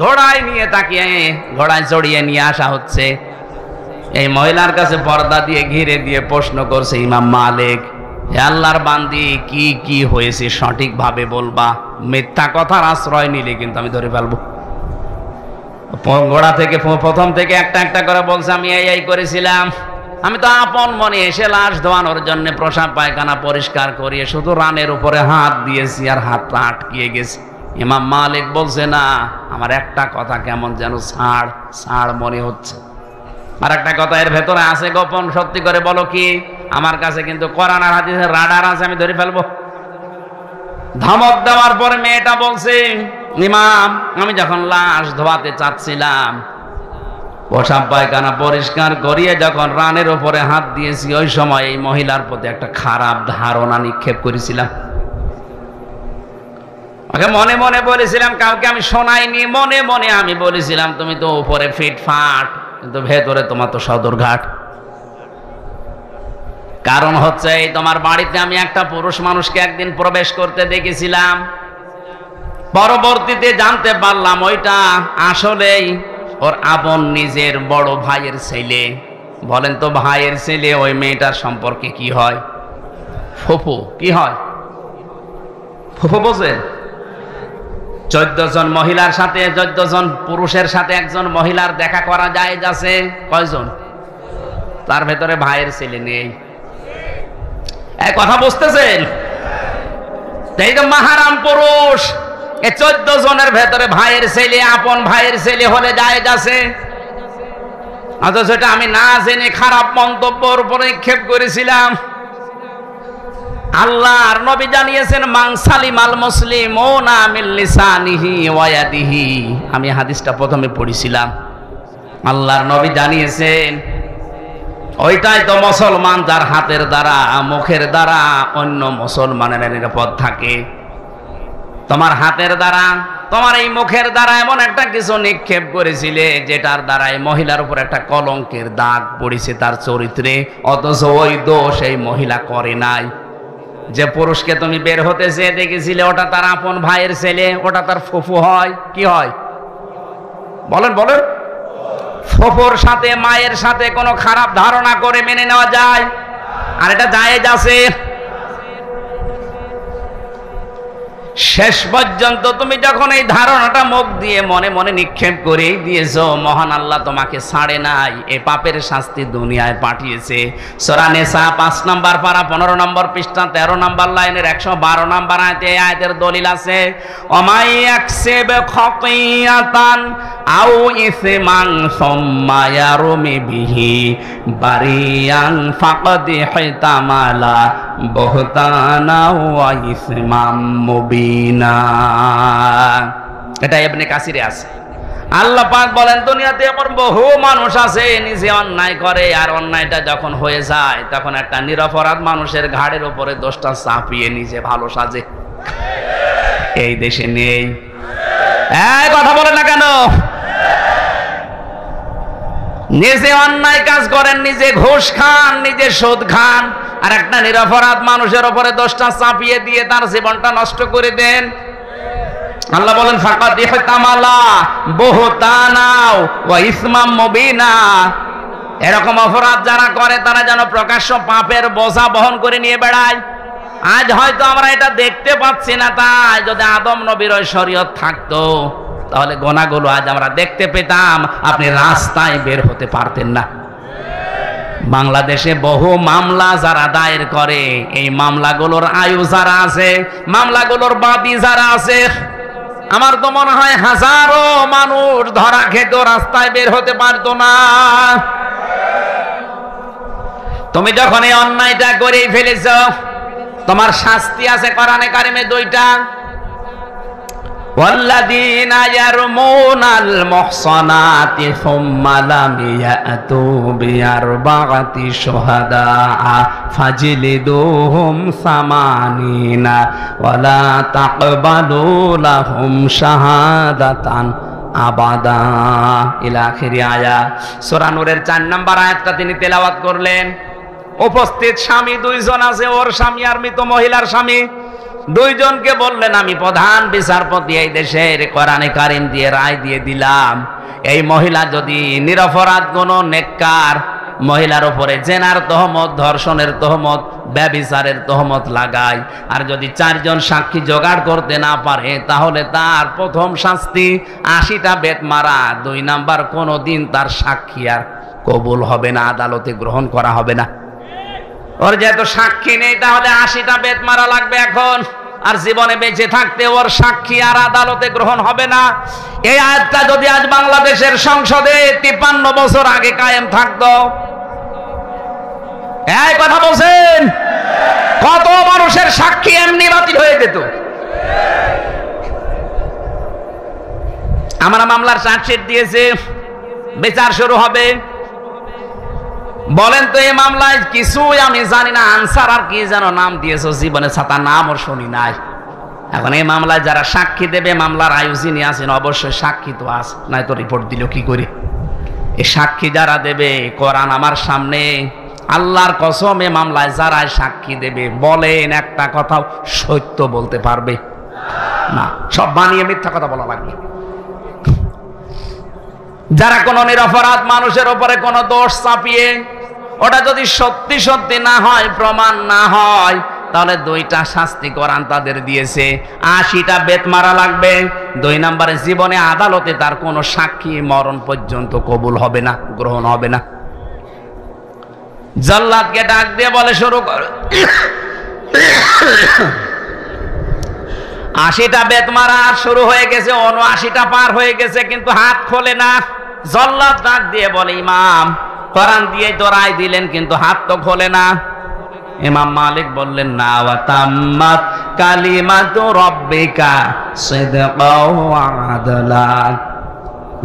ঘোড়ায় নিয়ে তাকিয়ে ঘোড়ায় চড়িয়ে নিয়ে আসা হচ্ছে। এই মহিলার কাছে পর্দা দিয়ে ঘিরে দিয়ে প্রশ্ন করছে ইমাম মালিক, হে আল্লাহর বান্দি, কি কি হয়েছে সঠিকভাবে বলবা, মিথ্যা কথার আশ্রয় নিলে কিন্তু আমি ধরে ফেলবো। ঘোড়া থেকে প্রথম থেকে একটা একটা করে বলছে আমি এই করেছিলাম, আমি তো আপন মনে এসে লাশ ধোয়ানোর জন্য প্রসাব পায়খানা পরিষ্কার করিয়ে শুধু রানের উপরে হাত দিয়েছি, আর হাতটা আটকিয়ে গেছে। ইমাম মালিক বলছে না, আমার একটা কথা কেমন যেন ছাড় ছাড় মনে হচ্ছে। আর একটা কথা এর ভেতরে আছে গোপন, সত্যি করে বলো কি? আমার কাছে কিন্তু কোরআন আর হাদিসের রাডার আছে, আমি ধরে ফেলবো। ধমক দেওয়ার পরে মেয়েটা বলছে, ইমাম, আমি যখন লাশ ধোয়াতে চাচ্ছিলাম, প্রসাব পায়খানা পরিষ্কার করিয়ে যখন রানের উপরে হাত দিয়েছি, ওই সময় এই মহিলার প্রতি একটা খারাপ ধারণা নিক্ষেপ করেছিলাম। ওকে মনে মনে বলেছিলাম, কাউকে আমি শোনাইনি, মনে মনে আমি বলেছিলাম তুমি তো উপরে ফিটফাট, কিন্তু ভেতরে তোমার তো সদরঘাট। কারণ হচ্ছে এই তোমার বাড়িতে আমি একটা পুরুষ মানুষকে একদিন প্রবেশ করতে দেখেছিলাম, পরবর্তীতে জানতে পারলাম ওইটা আসলেই ওর আপন নিজের বড় ভাইয়ের ছেলে। বলেন তো ভাইয়ের ছেলে ওই মেয়েটার সম্পর্কে কি হয়? ফুফু। কি হয়? ফুফু বোঝেন? 14 জন মহিলার সাথে 14 জন পুরুষের সাথে একজন মহিলার দেখা করা যায় যাচ্ছে কয়জন? তার ভেতরে ভাইয়ের ছেলে নেই। এই কথা বুঝতেছেন? এই তো মাহারাম পুরুষ, এই 14 জনের ভেতরে ভাইয়ের ছেলে, আপন ভাইয়ের ছেলে হলে যায় যাচ্ছে। অথচ সেটা আমি না জেনে খারাপ মন্তব্যের উপরে নিক্ষেপ করেছিলাম। আল্লাহর নবী জানিয়েছেন মান সালিমাল মুসলিমুনা মিন লিসানিহি ওয়া ইয়াদিহি। আমি হাদিসটা প্রথমে পড়েছিলাম। আল্লাহর নবী জানিয়েছেন ওইটাই তো মুসলমান যার হাতের দ্বারা মুখের দ্বারা অন্য মুসলমানের নিরাপদ থাকে। তোমার হাতের দ্বারা তোমার এই মুখের দ্বারা এমন একটা কিছু নিক্ষেপ করেছিলে যেটার দ্বারা এই মহিলার উপর একটা কলঙ্কের দাগ পড়েছে তার চরিত্রে, অথচ ওই দোষ এই মহিলা করে নাই। যে পুরুষকে তুমি বের হতে চেয়ে দেখেছিলে ওটা তার আপন ভাইয়ের ছেলে, ওটা তার ফুফু হয়। কি হয় বলেন বলেন? ফুফুর সাথে মায়ের সাথে কোনো খারাপ ধারণা করে মেনে নেওয়া যায়? আর এটা জায়েজ আছে। শেষ পর্যন্ত তুমি যখন এই ধারণাটা মুখ দিয়ে মনে মনে নিক্ষেপ করেই দিয়েছো, মহান আল্লাহ তোমাকে ছাড়ে নাই, এ পাপের শাস্তি দুনিয়ায় পাঠিয়েছে। সূরা নিসা 5 নম্বর পারা 15 নম্বর পৃষ্ঠা 13 নম্বর লাইনের 112 নম্বর আয়াতে এই আয়াতের দলিল আছে, ওমাই ইয়াকসিব খাতিয়াতান আও ইসমান সুম্মা ইয়ারমি বিহি বারিয়ান ফাকাদ হিতামালা বুহতানা ওয়া ইসমাম মুবিনা। এটা ইবনে কাসিরে আছে। আল্লাহ পাক বলেন দুনিয়াতে এমন বহু মানুষ আছে নিজে অন্যায় করে, আর অন্যায়টা যখন হয়ে যায় তখন একটা নিরপরাধ মানুষের ঘাড়ের উপরে দোষটা চাপিয়ে নিজে ভালো সাজে। এই দেশে নেই? এই কথা বলে না কেন? নিজে অন্যায় কাজ করেন, নিজে ঘুষ খান, নিজে সুদ খান, আর একটা নিরপরাধ মানুষের উপরে দোষটা চাপিয়ে দিয়ে তার জীবনটা নষ্ট করে দেন। আল্লাহ বলেন ফাকাদ ইহতামালা বুহতানা ওয়া ইসমাম মুবিনা। এরকম অপরাধ যারা করে তারা যেন প্রকাশ্য পাপের বোঝা বহন করে নিয়ে বেড়ায়। আজ হয়তো আমরা এটা দেখতে পাচ্ছি না, তাই যদি আদম নবীর ওই শরীয়ত থাকতো তাহলে গোনাগুলো আজ আমরা দেখতে পেতাম, আপনি রাস্তায় বের হতে পারতেন না। বাংলাদেশে বহু মামলা যারা দায়ের করে, এই মামলাগুলোর আয়ু যারা আছে, মামলাগুলোর বাদী যারা আছে, আমার তো মনে হয় হাজারো মানুষ ধরা খেত, রাস্তায় বের হতে পারতো না। তুমি যখন এই অন্যায়টা করেই ফেলেছ, তোমার শাস্তি আছে কোরআনে কারিমে দুইটা। ওয়াল্লাযীনা ইয়ারমুনাল মুহসানাতি সুম্মা লাম ইয়াতু বিআরবা'তি শুহাদা ফাজলিদুহুম সামানিনা ওয়ালা তাকবালু লাহুম শাহাদাতান আবাদা ইলা আখিরি আয়াত। সূরা নূরের 4 নম্বর আয়াতটা তিনি তেলাওয়াত করলেন। উপস্থিত স্বামী দুইজন আছে, ওর স্বামী আর মৃত মহিলার স্বামী, দুইজনকে বললেন আমি প্রধান বিচারপতি এই দেশের, কোরআনে কারিম দিয়ে রায় দিয়ে দিলাম, এই মহিলা যদি নিরপরাধ কোনো নেককার মহিলার উপরে জেনার তহমত, ধর্ষণের তহমত, ব্যভিচারের তহমত লাগায়, আর যদি 4 জন সাক্ষী জোগাড় করতে না পারে, তাহলে তার প্রথম শাস্তি 80টা বেত মারা। 2 নাম্বার, কোনোদিন তার সাক্ষী আর কবুল হবে না, আদালতে গ্রহণ করা হবে না। ওর যেহেতু সাক্ষী নেই, তাহলে 80টা বেত মারা লাগবে এখন, আর জীবনে বেঁচে থাকতে ওর সাক্ষী আর আদালতে গ্রহণ হবে না। এই আয়াতটা যদি আজ বাংলাদেশের সংসদে 53 বছর আগে কায়েম থাকতো, এই কথা বলছেন, কত মানুষের সাক্ষী এমনি বাতিল হয়ে যেত। আমরা মামলার চার্জশিট দিয়েছে, বিচার শুরু হবে। বলেন তো এই মামলায় কিছুই আমি জানি না, আনসার আর কি যেন নাম দিয়েছো, জীবনে ছাতা নামও শুনি নাই। এখন এই মামলায় যারা সাক্ষী দেবে, মামলার আয়ুষী নিয়ে আসেন, অবশ্যই সাক্ষী তো আছে, নাই তো রিপোর্ট দিল কি করে? এই সাক্ষী যারা দেবে, কোরআন আমার সামনে, আল্লাহর কসম, এ মামলায় যারা সাক্ষী দেবে, বলেন একটা কথাও সত্য বলতে পারবে না, সব বানিয়ে মিথ্যা কথা বলা লাগবে। যারা কোনো নিরপরাধ মানুষের উপরে কোনো দোষ চাপিয়ে, ওটা যদি সত্যি সত্যি না হয়, প্রমাণ না হয়, তাহলে 2টা শাস্তি কোরআন তাদের দিয়েছে, 80টা বেত মারা লাগবে। 2 নম্বরে, জীবনে আদালতে তার কোনো সাক্ষী মরণ পর্যন্ত কবুল হবে না, গ্রহণ হবে না। জল্লাদকে ডাক দিয়ে বলে শুরু কর। 80টা বেত মারা শুরু হয়ে গেছে, 79টা পার হয়ে গেছে, কিন্তু হাত খোলে না। জল্লাদ ডাক দিয়ে বলে, ইমাম, কোরআন দিয়ে তো রায় দিলেন, কিন্তু হাত তো খোলে না। ইমাম মালিক বললেন, না, ওয়া তাম্মাত কালিমাতু রাব্বিকা সিদকাও ওয়া আদলা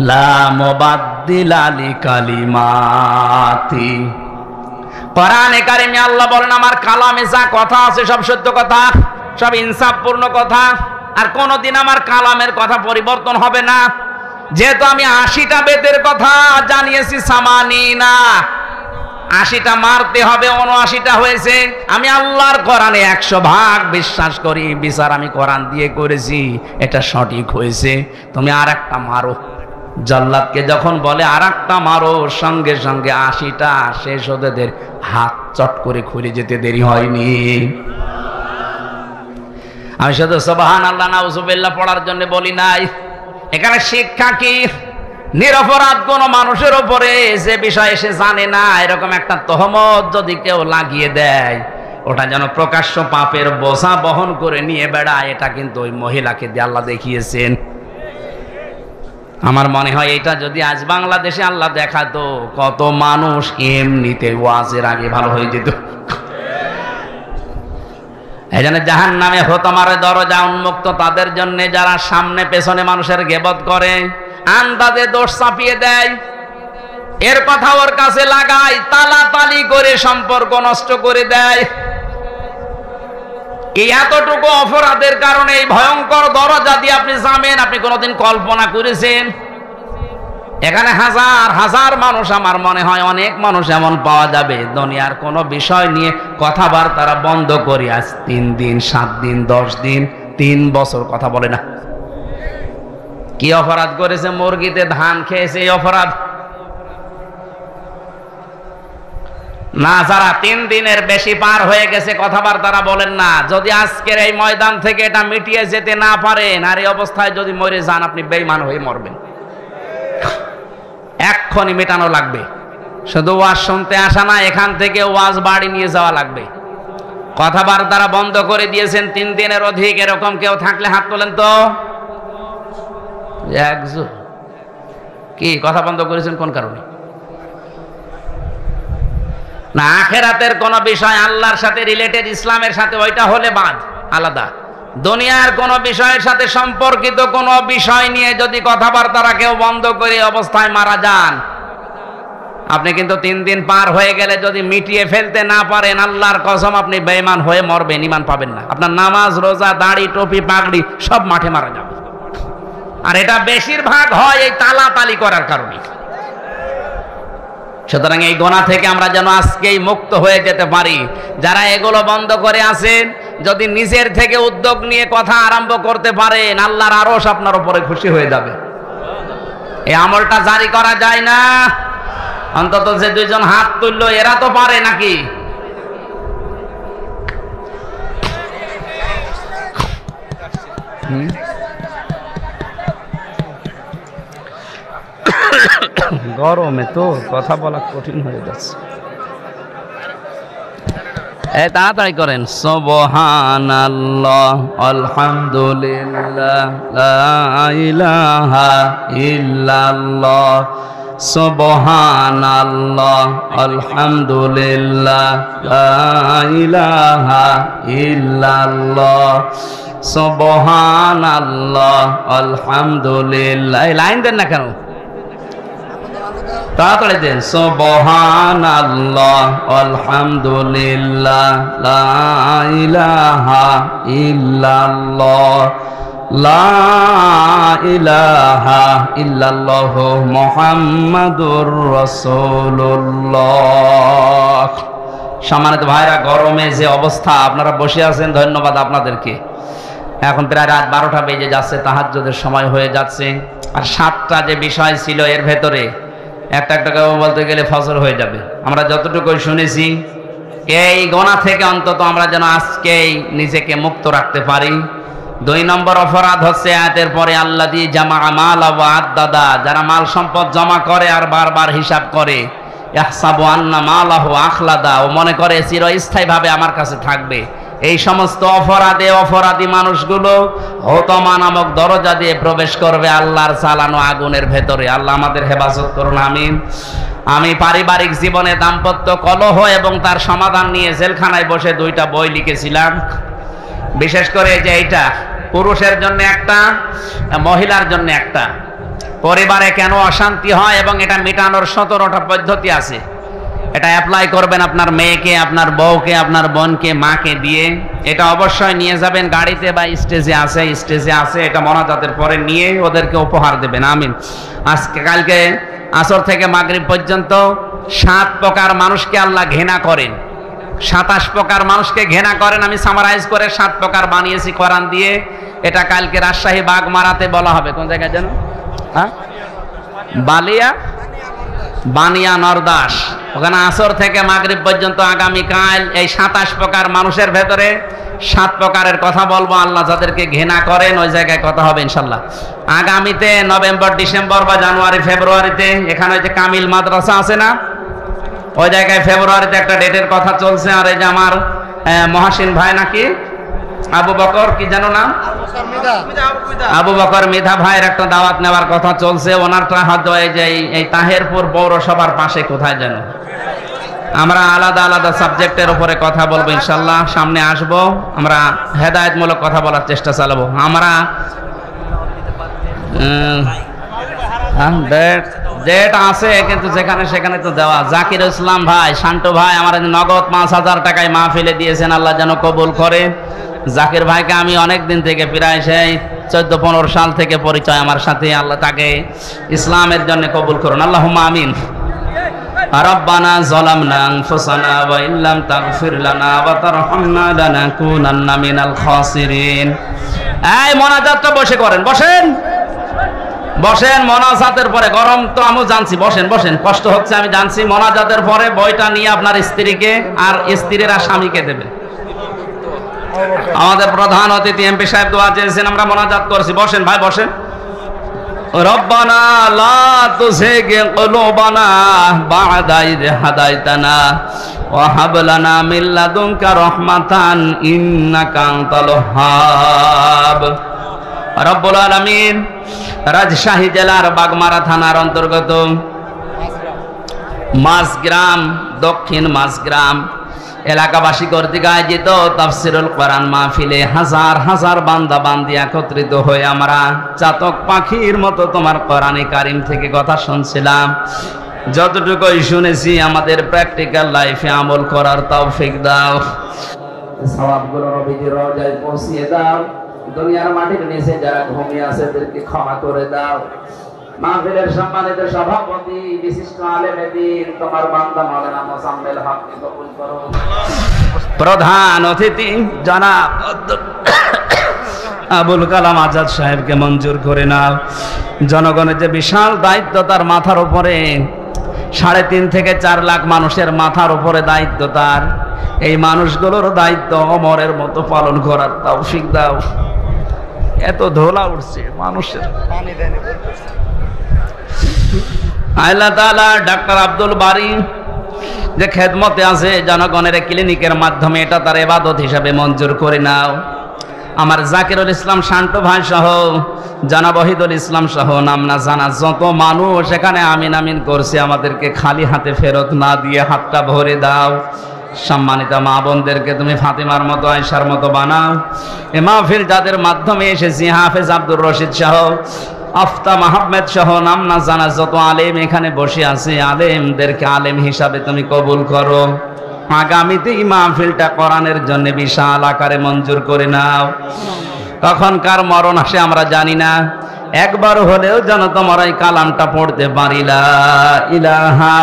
লা মুবাদদিলা লিকালিমাতি। কোরআনে কারিমে আল্লাহ বলেন, আমার কালামে যা কথা আছে সব সত্য কথা, সব ইনসাফপূর্ণ কথা, আর কোনদিন আমার কালামের কথা পরিবর্তন হবে না। যেহেতু আমি 80টা বেতের কথা জানিয়েছি, সামানিনা, 80টা মারতে হবে, 79টা হয়েছে। আমি আল্লাহর কোরআনে 100 ভাগ বিশ্বাস করি, বিচার আমি কোরআন দিয়ে করেছি, এটা সঠিক হয়েছে, তুমি আর একটা মারো। জল্লাদকে যখন বলে আর একটা মারো, সঙ্গে সঙ্গে 80টা শেষ হতে হাত চট করে খুলে যেতে দেরি হয়নি। আমি শুধু সুবহানাল্লাহ নাউজুবিল্লাহ পড়ার জন্য বলি নাই। এখানে শিক্ষা কি? নিরপরাধ কোন মানুষের উপরে যে বিষয় সে জানে না, এরকম একটা তহমত যদি কেউ লাগিয়ে দেয়, ওটা যেন প্রকাশ্য পাপের বোঝা বহন করে নিয়ে বেড়ায়, এটা কিন্তু ওই মহিলাকে দিয়ে আল্লাহ দেখিয়েছেন। আমার মনে হয় এটা যদি আজ বাংলাদেশে আল্লাহ দেখাতো, কত মানুষ এমনিতে ওয়াজের আগে ভালো হয়ে যেত। এই জন্য জাহান্নামে হোতমারে দরজা উন্মুক্ত তাদের জন্য, যারা সামনে পেছনে মানুষের গিবত করে, আন্দাজে দোষ চাপিয়ে দেয়, এর কথা ওর কাছে লাগায়, তালাতালি করে সম্পর্ক নষ্ট করে দেয়। এই এতটুকু অপরাধের কারণে এই ভয়ঙ্কর দরজা দিয়ে আপনি যাবেন, আপনি কোনোদিন কল্পনা করেছেন? এখানে হাজার হাজার মানুষ, আমার মনে হয় অনেক মানুষ এমন পাওয়া যাবে, দুনিয়ার কোনো বিষয় নিয়ে কথাবার্তা বন্ধ করি, আজ 3 দিন 7 দিন 10 দিন 3 বছর কথা বলে না। কি অপরাধ করেছে? মুরগিতে ধান খেয়েছে, এই অপরাধ না। যারা 3 দিনের বেশি পার হয়ে গেছে কথাবার্তা বলেন না, যদি আজকের এই ময়দান থেকে এটা মিটিয়ে যেতে না পারেন, আর এই অবস্থায় যদি মরে যান, আপনি বেঈমান হয়ে মরবেন। এক্ষুনি মেটানো লাগবে। শুধু ওয়াজ শুনতে আসা না, এখান থেকে ওয়াজ বাড়ি নিয়ে যাওয়া লাগবে। কথাবার্তা বন্ধ করে দিয়েছেন 3 দিনের অধিক, এরকম কেউ থাকলে হাত তোলেন তো। একজন কি কথা বন্ধ করেছেন কোন কারণে? না, আখেরাতের কোন বিষয় আল্লাহর সাথে রিলেটেড, ইসলামের সাথে, ওইটা হলে বাদ আলাদা। দুনিয়ার কোন বিষয়ের সাথে সম্পর্কিত কোন বিষয় নিয়ে যদি কথাবার্তা কেউ বন্ধ করে অবস্থায় মারা যান, আপনি কিন্তু 3 দিন পার হয়ে গেলে যদি মিটিয়ে ফেলতে না পারেন, আল্লাহর কসম আপনি বেঈমান হয়ে মরবেন, ঈমান পাবেন না। আপনার নামাজ, রোজা, দাড়ি, টুপি, পাগড়ি সব মাঠে মারা যাবে। আর এটা বেশিরভাগ হয় এই তালাতালি করার কারণে। সুতরাং এই গোনা থেকে আমরা যেন আজকেই মুক্ত হয়ে যেতে পারি। যারা এগুলো বন্ধ করে আছেন, যদি নিজের থেকে উদ্যোগ নিয়ে কথা আরম্ভ করতে পারেন, আল্লাহর আরশ আপনার উপরে খুশি হয়ে যাবে। এই আমলটা জারি করা যায় না? অন্তত যে 2 জন হাত তুললো এরা তো পারে নাকি? গরমে তো কথা বলা কঠিন হয়ে যাচ্ছে। তাড়াতাড়ি করেন। সুবহানাল্লাহ, আলহামদুলিল্লাহ, লা ইলাহা ইল্লাল্লাহ, সুবহানাল্লাহ, আলহামদুলিল্লাহ, লা ইলাহা ইল্লাল্লাহ, সুবহানাল্লাহ, আলহামদুলিল্লাহ। এই লাইন দেন না কেন? তাড়াতাড়ি দেন। সুবহানাল্লাহ, আলহামদুলিল্লাহ, লা ইলাহা ইল্লাল্লাহ, লা ইলাহা ইল্লাল্লাহ, মুহাম্মাদুর রাসূলুল্লাহ। সম্মানিত ভাইরা, গরমে যে অবস্থা, আপনারা বসে আছেন, ধন্যবাদ আপনাদেরকে। এখন প্রায় রাত 12টা বেজে যাচ্ছে, তাহাজ্জুদের সময় হয়ে যাচ্ছে। আর 7টা যে বিষয় ছিল এর ভেতরে একটা একটা করে বলতে গেলে ফজর হয়ে যাবে। আমরা যতটুকু শুনেছি, এই গোনা থেকে অন্তত আমরা যেন আজকেই নিজেকে মুক্ত রাখতে পারি। 2 নম্বর অপরাধ হচ্ছে আয়াতের পরে আল্লাযী জামা মাল ওয়া আদ্দাদা, যারা মাল সম্পদ জমা করে আর বারবার হিসাব করে। ইয়াহসাবু আন্না মালাহু আখলাদা, ও মনে করে চিরস্থায়ীভাবে আমার কাছে থাকবে। এই সমস্ত অপরাধী মানুষগুলো হতমা নামক দরজা দিয়ে প্রবেশ করবে আল্লাহর চালানো আগুনের ভেতরে। আল্লাহ আমাদের হেফাজত করুন, আমিন। আমি পারিবারিক জীবনে দাম্পত্য কলহ এবং তার সমাধান নিয়ে জেলখানায় বসে 2টা বই লিখেছিলাম। বিশেষ করে যে এইটা পুরুষের জন্য একটা, মহিলার জন্য একটা, পরিবারে কেন অশান্তি হয় এবং এটা মেটানোর 17টা পদ্ধতি আছে। এটা অ্যাপ্লাই করবেন আপনার মেয়েকে, আপনার বউকে, আপনার বোনকে, মাকে দিয়ে। এটা অবশ্যই নিয়ে যাবেন গাড়িতে বা স্টেজে আছে, এটা মোনাজাতের পরে নিয়ে ওদেরকে উপহার দেবেন, আমিন। আজকে কালকে আসর থেকে মাগরিব পর্যন্ত 7 প্রকার মানুষকে আল্লাহ ঘৃণা করেন, 27 প্রকার মানুষকে ঘৃণা করেন। আমি সামারাইজ করে 7 প্রকার বানিয়েছি কোরআন দিয়ে। এটা কালকে রাজশাহী বাগমারাতে বলা হবে। কোন জায়গায় যেন? হ্যাঁ, বানিয়া নরদাস, ওখানে আসর থেকে মাগরিব পর্যন্ত আগামীকাল এই 27 প্রকার মানুষের ভেতরে 7 প্রকারের কথা বলবো। আল্লাহ যাদেরকে ঘৃণা করেন ওই জায়গায় কথা হবে ইনশাল্লাহ। আগামীতে নভেম্বর, ডিসেম্বর বা জানুয়ারি, ফেব্রুয়ারিতে এখানে ওই যে কামিল মাদ্রাসা আছে না, ওই জায়গায় ফেব্রুয়ারিতে একটা ডেটের কথা চলছে। আর এই যে আমার মহাসিন ভাই নাকি আবু বকর, কি জানো নাম, আবু বকর মৃধা ভাইয়ের একটা দাওয়াত নেওয়ার কথা চলছে। ওনারটা হয়তো এই যে এই তাহেরপুর পৌরসভার পাশে কোথায় যেন। আমরা আলাদা আলাদা সাবজেক্টের উপরে কথা বলবো ইনশাল্লাহ। সামনে আসবো, আমরা হেদায়েতমূলক কথা বলার চেষ্টা চালাবো। আমরা ডেট আছে কিন্তু যেখানে সেখানে তো দেওয়া। জাকির ইসলাম ভাই, শান্ত ভাই আমার নগদ 5,000 টাকায় মাহফিলে দিয়েছেন, আল্লাহ যেন কবুল করে। জাকির ভাইকে আমি অনেক দিন থেকে, প্রায় সেই 14-15 সাল থেকে পরিচয় আমার সাথে। আল্লাহ তাকে ইসলামের জন্য কবুল করুন, আল্লাহুম্মা আমিন। রব্বানা যালামনা আনফুসানা ওয়া ইল্লাম তাগফির লানা ওয়া তারহামনা লানাকুনান্না মিনাল খাসিরিন। এই মোনাজাতটা বসে করেন, বসেন মোনাজাতের পরে। গরম তো আমি জানছি, বসেন, কষ্ট হচ্ছে আমি জানছি। মোনাজাতের পরে বইটা নিয়ে আপনার স্ত্রীকে আর স্ত্রীরা স্বামীকে দেবে। আমাদের প্রধান অতিথি এমপি সাহেব দোয়া চেয়েছেন, আমরা মোনাজাত করছি। বসেন ভাই, বসেন। রব্বানা লা তুযিগ কুলুবানা বা'দা ইয হাদাইতানা ওয়া হাব লানা মিন লাদুনকা রাহমাতান ইন্নাকা আনতাল ওয়াহ্হাব। রব্বুল আলামিন, রাজশাহী জেলার বাগমারা থানার অন্তর্গত মাঝগ্রাম, দক্ষিণ মাঝগ্রাম এলাকাবাসী কর্তৃক আয়োজিত তাফসিরুল কোরআন মাহফিলে হাজার হাজার বান্দা বান্দি একত্রিত হয়ে আমরা চাতক পাখির মতো তোমার কোরআনে কারিম থেকে কথা শুনছিলাম। যতটুকুই শুনেছি আমাদের প্র্যাকটিক্যাল লাইফে আমল করার তৌফিক দাও। সওয়াবগুলো নবীজির রওজায় পৌঁছিয়ে দাও। দুনিয়ার মাটির নিচে যারা ঘুমিয়ে আছে তাদেরকে ক্ষমা করে দাও। মাহফিলের সম্মানিত সভাপতি বিশিষ্ট আলেমে দ্বীন তোমার বান্দা মাওলানা মোজাম্মেল হককে কবুল করো। প্রধান অতিথি জনাব আবুল কালাম আজাদ সাহেবকে মঞ্জুর করে নাও। জনগণের যে বিশাল দায়িত্ব তার মাথার উপরে, 3.5 থেকে 4 লাখ মানুষের মাথার উপরে দায়িত্ব তার। এই মানুষগুলোর দায়িত্ব অমরের মতো পালন করার তৌফিক দাও। এত ধোলা উঠছে মানুষের। আল্লাহ তাআলা ডাক্তার আব্দুল বারী যে খেদমতে আছে জনগণের ক্লিনিকের মাধ্যমে, এটা তার ইবাদত হিসাবে মঞ্জুর করে নাও। আমার জাকিরুল ইসলাম শান্ত ভাই সহ জনাব ওহিদুল ইসলাম সহ নাম না জানা যত মানুষ এখানে আমিন আমিন করছে, আমাদেরকে খালি হাতে ফেরত না দিয়ে হাতটা ভরে দাও। সম্মানিত মা বোনদেরকে তুমি ফাতিমার মতো, আয়েশার মতো বানাও। এ মাহফিল যাদের মাধ্যমে এসেছি, হাফেজ আব্দুর রশিদ সহ, আফতা মাহমেদ সহ নাম না জানা যত আলেম এখানে বসে আছে, আলেমদেরকে আলেম হিসাবে তুমি কবুল করো। আগামীতে এই মাহফিলটা কোরআনের জন্য বিশাল আকারে মঞ্জুর করে নাও। তখনকার মরণ আসে আমরা জানি না, একবার হলেও যেন তোমার এই কালামটা পড়তে পারি, লা ইলাহা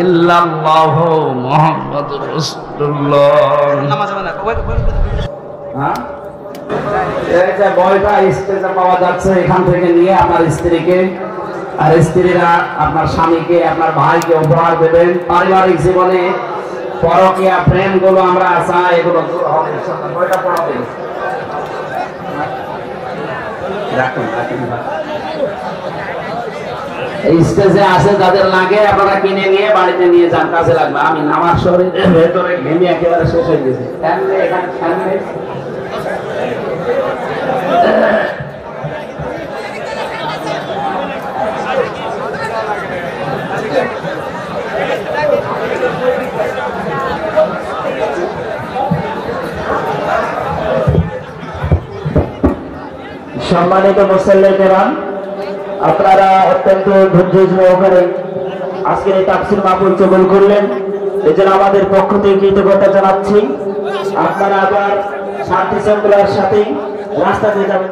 ইল্লাল্লাহু মুহাম্মাদুর রাসূলুল্লাহ। এই যে বইটা স্টেজে পাওয়া যাচ্ছে, এখান থেকে নিয়ে আপনার স্ত্রীকে আর স্ত্রীরা আপনার স্বামীকে, আপনার ভাইকে উপহার দেবেন। পারিবারিক জীবনে পরকীয়া প্রেমগুলো আমরা চাই, এগুলো দূর হবে ইনশাআল্লাহ। বইটা পড়াবেন, রাখুন রাখুন। এই স্টেজে আছে যাদের লাগে আপনারা কিনে নিয়ে বাড়িতে নিয়ে যান, কাজে লাগবে। আমি আমার শরীরের ভেতরে ঘেমে একেবারে শেষ হয়ে গেছে। সম্মানিত মুসল্লিগণ, আপনারা অত্যন্ত ধৈর্য সহকারে আজকের এই তাফসীর মাহফিল কবুল করলেন, এজন্য আমাদের পক্ষ থেকে কৃতজ্ঞতা জানাচ্ছি। আপনারা আবার শান্তি শৃঙ্খলার সাথে রাস্তা দিয়ে যাবেন।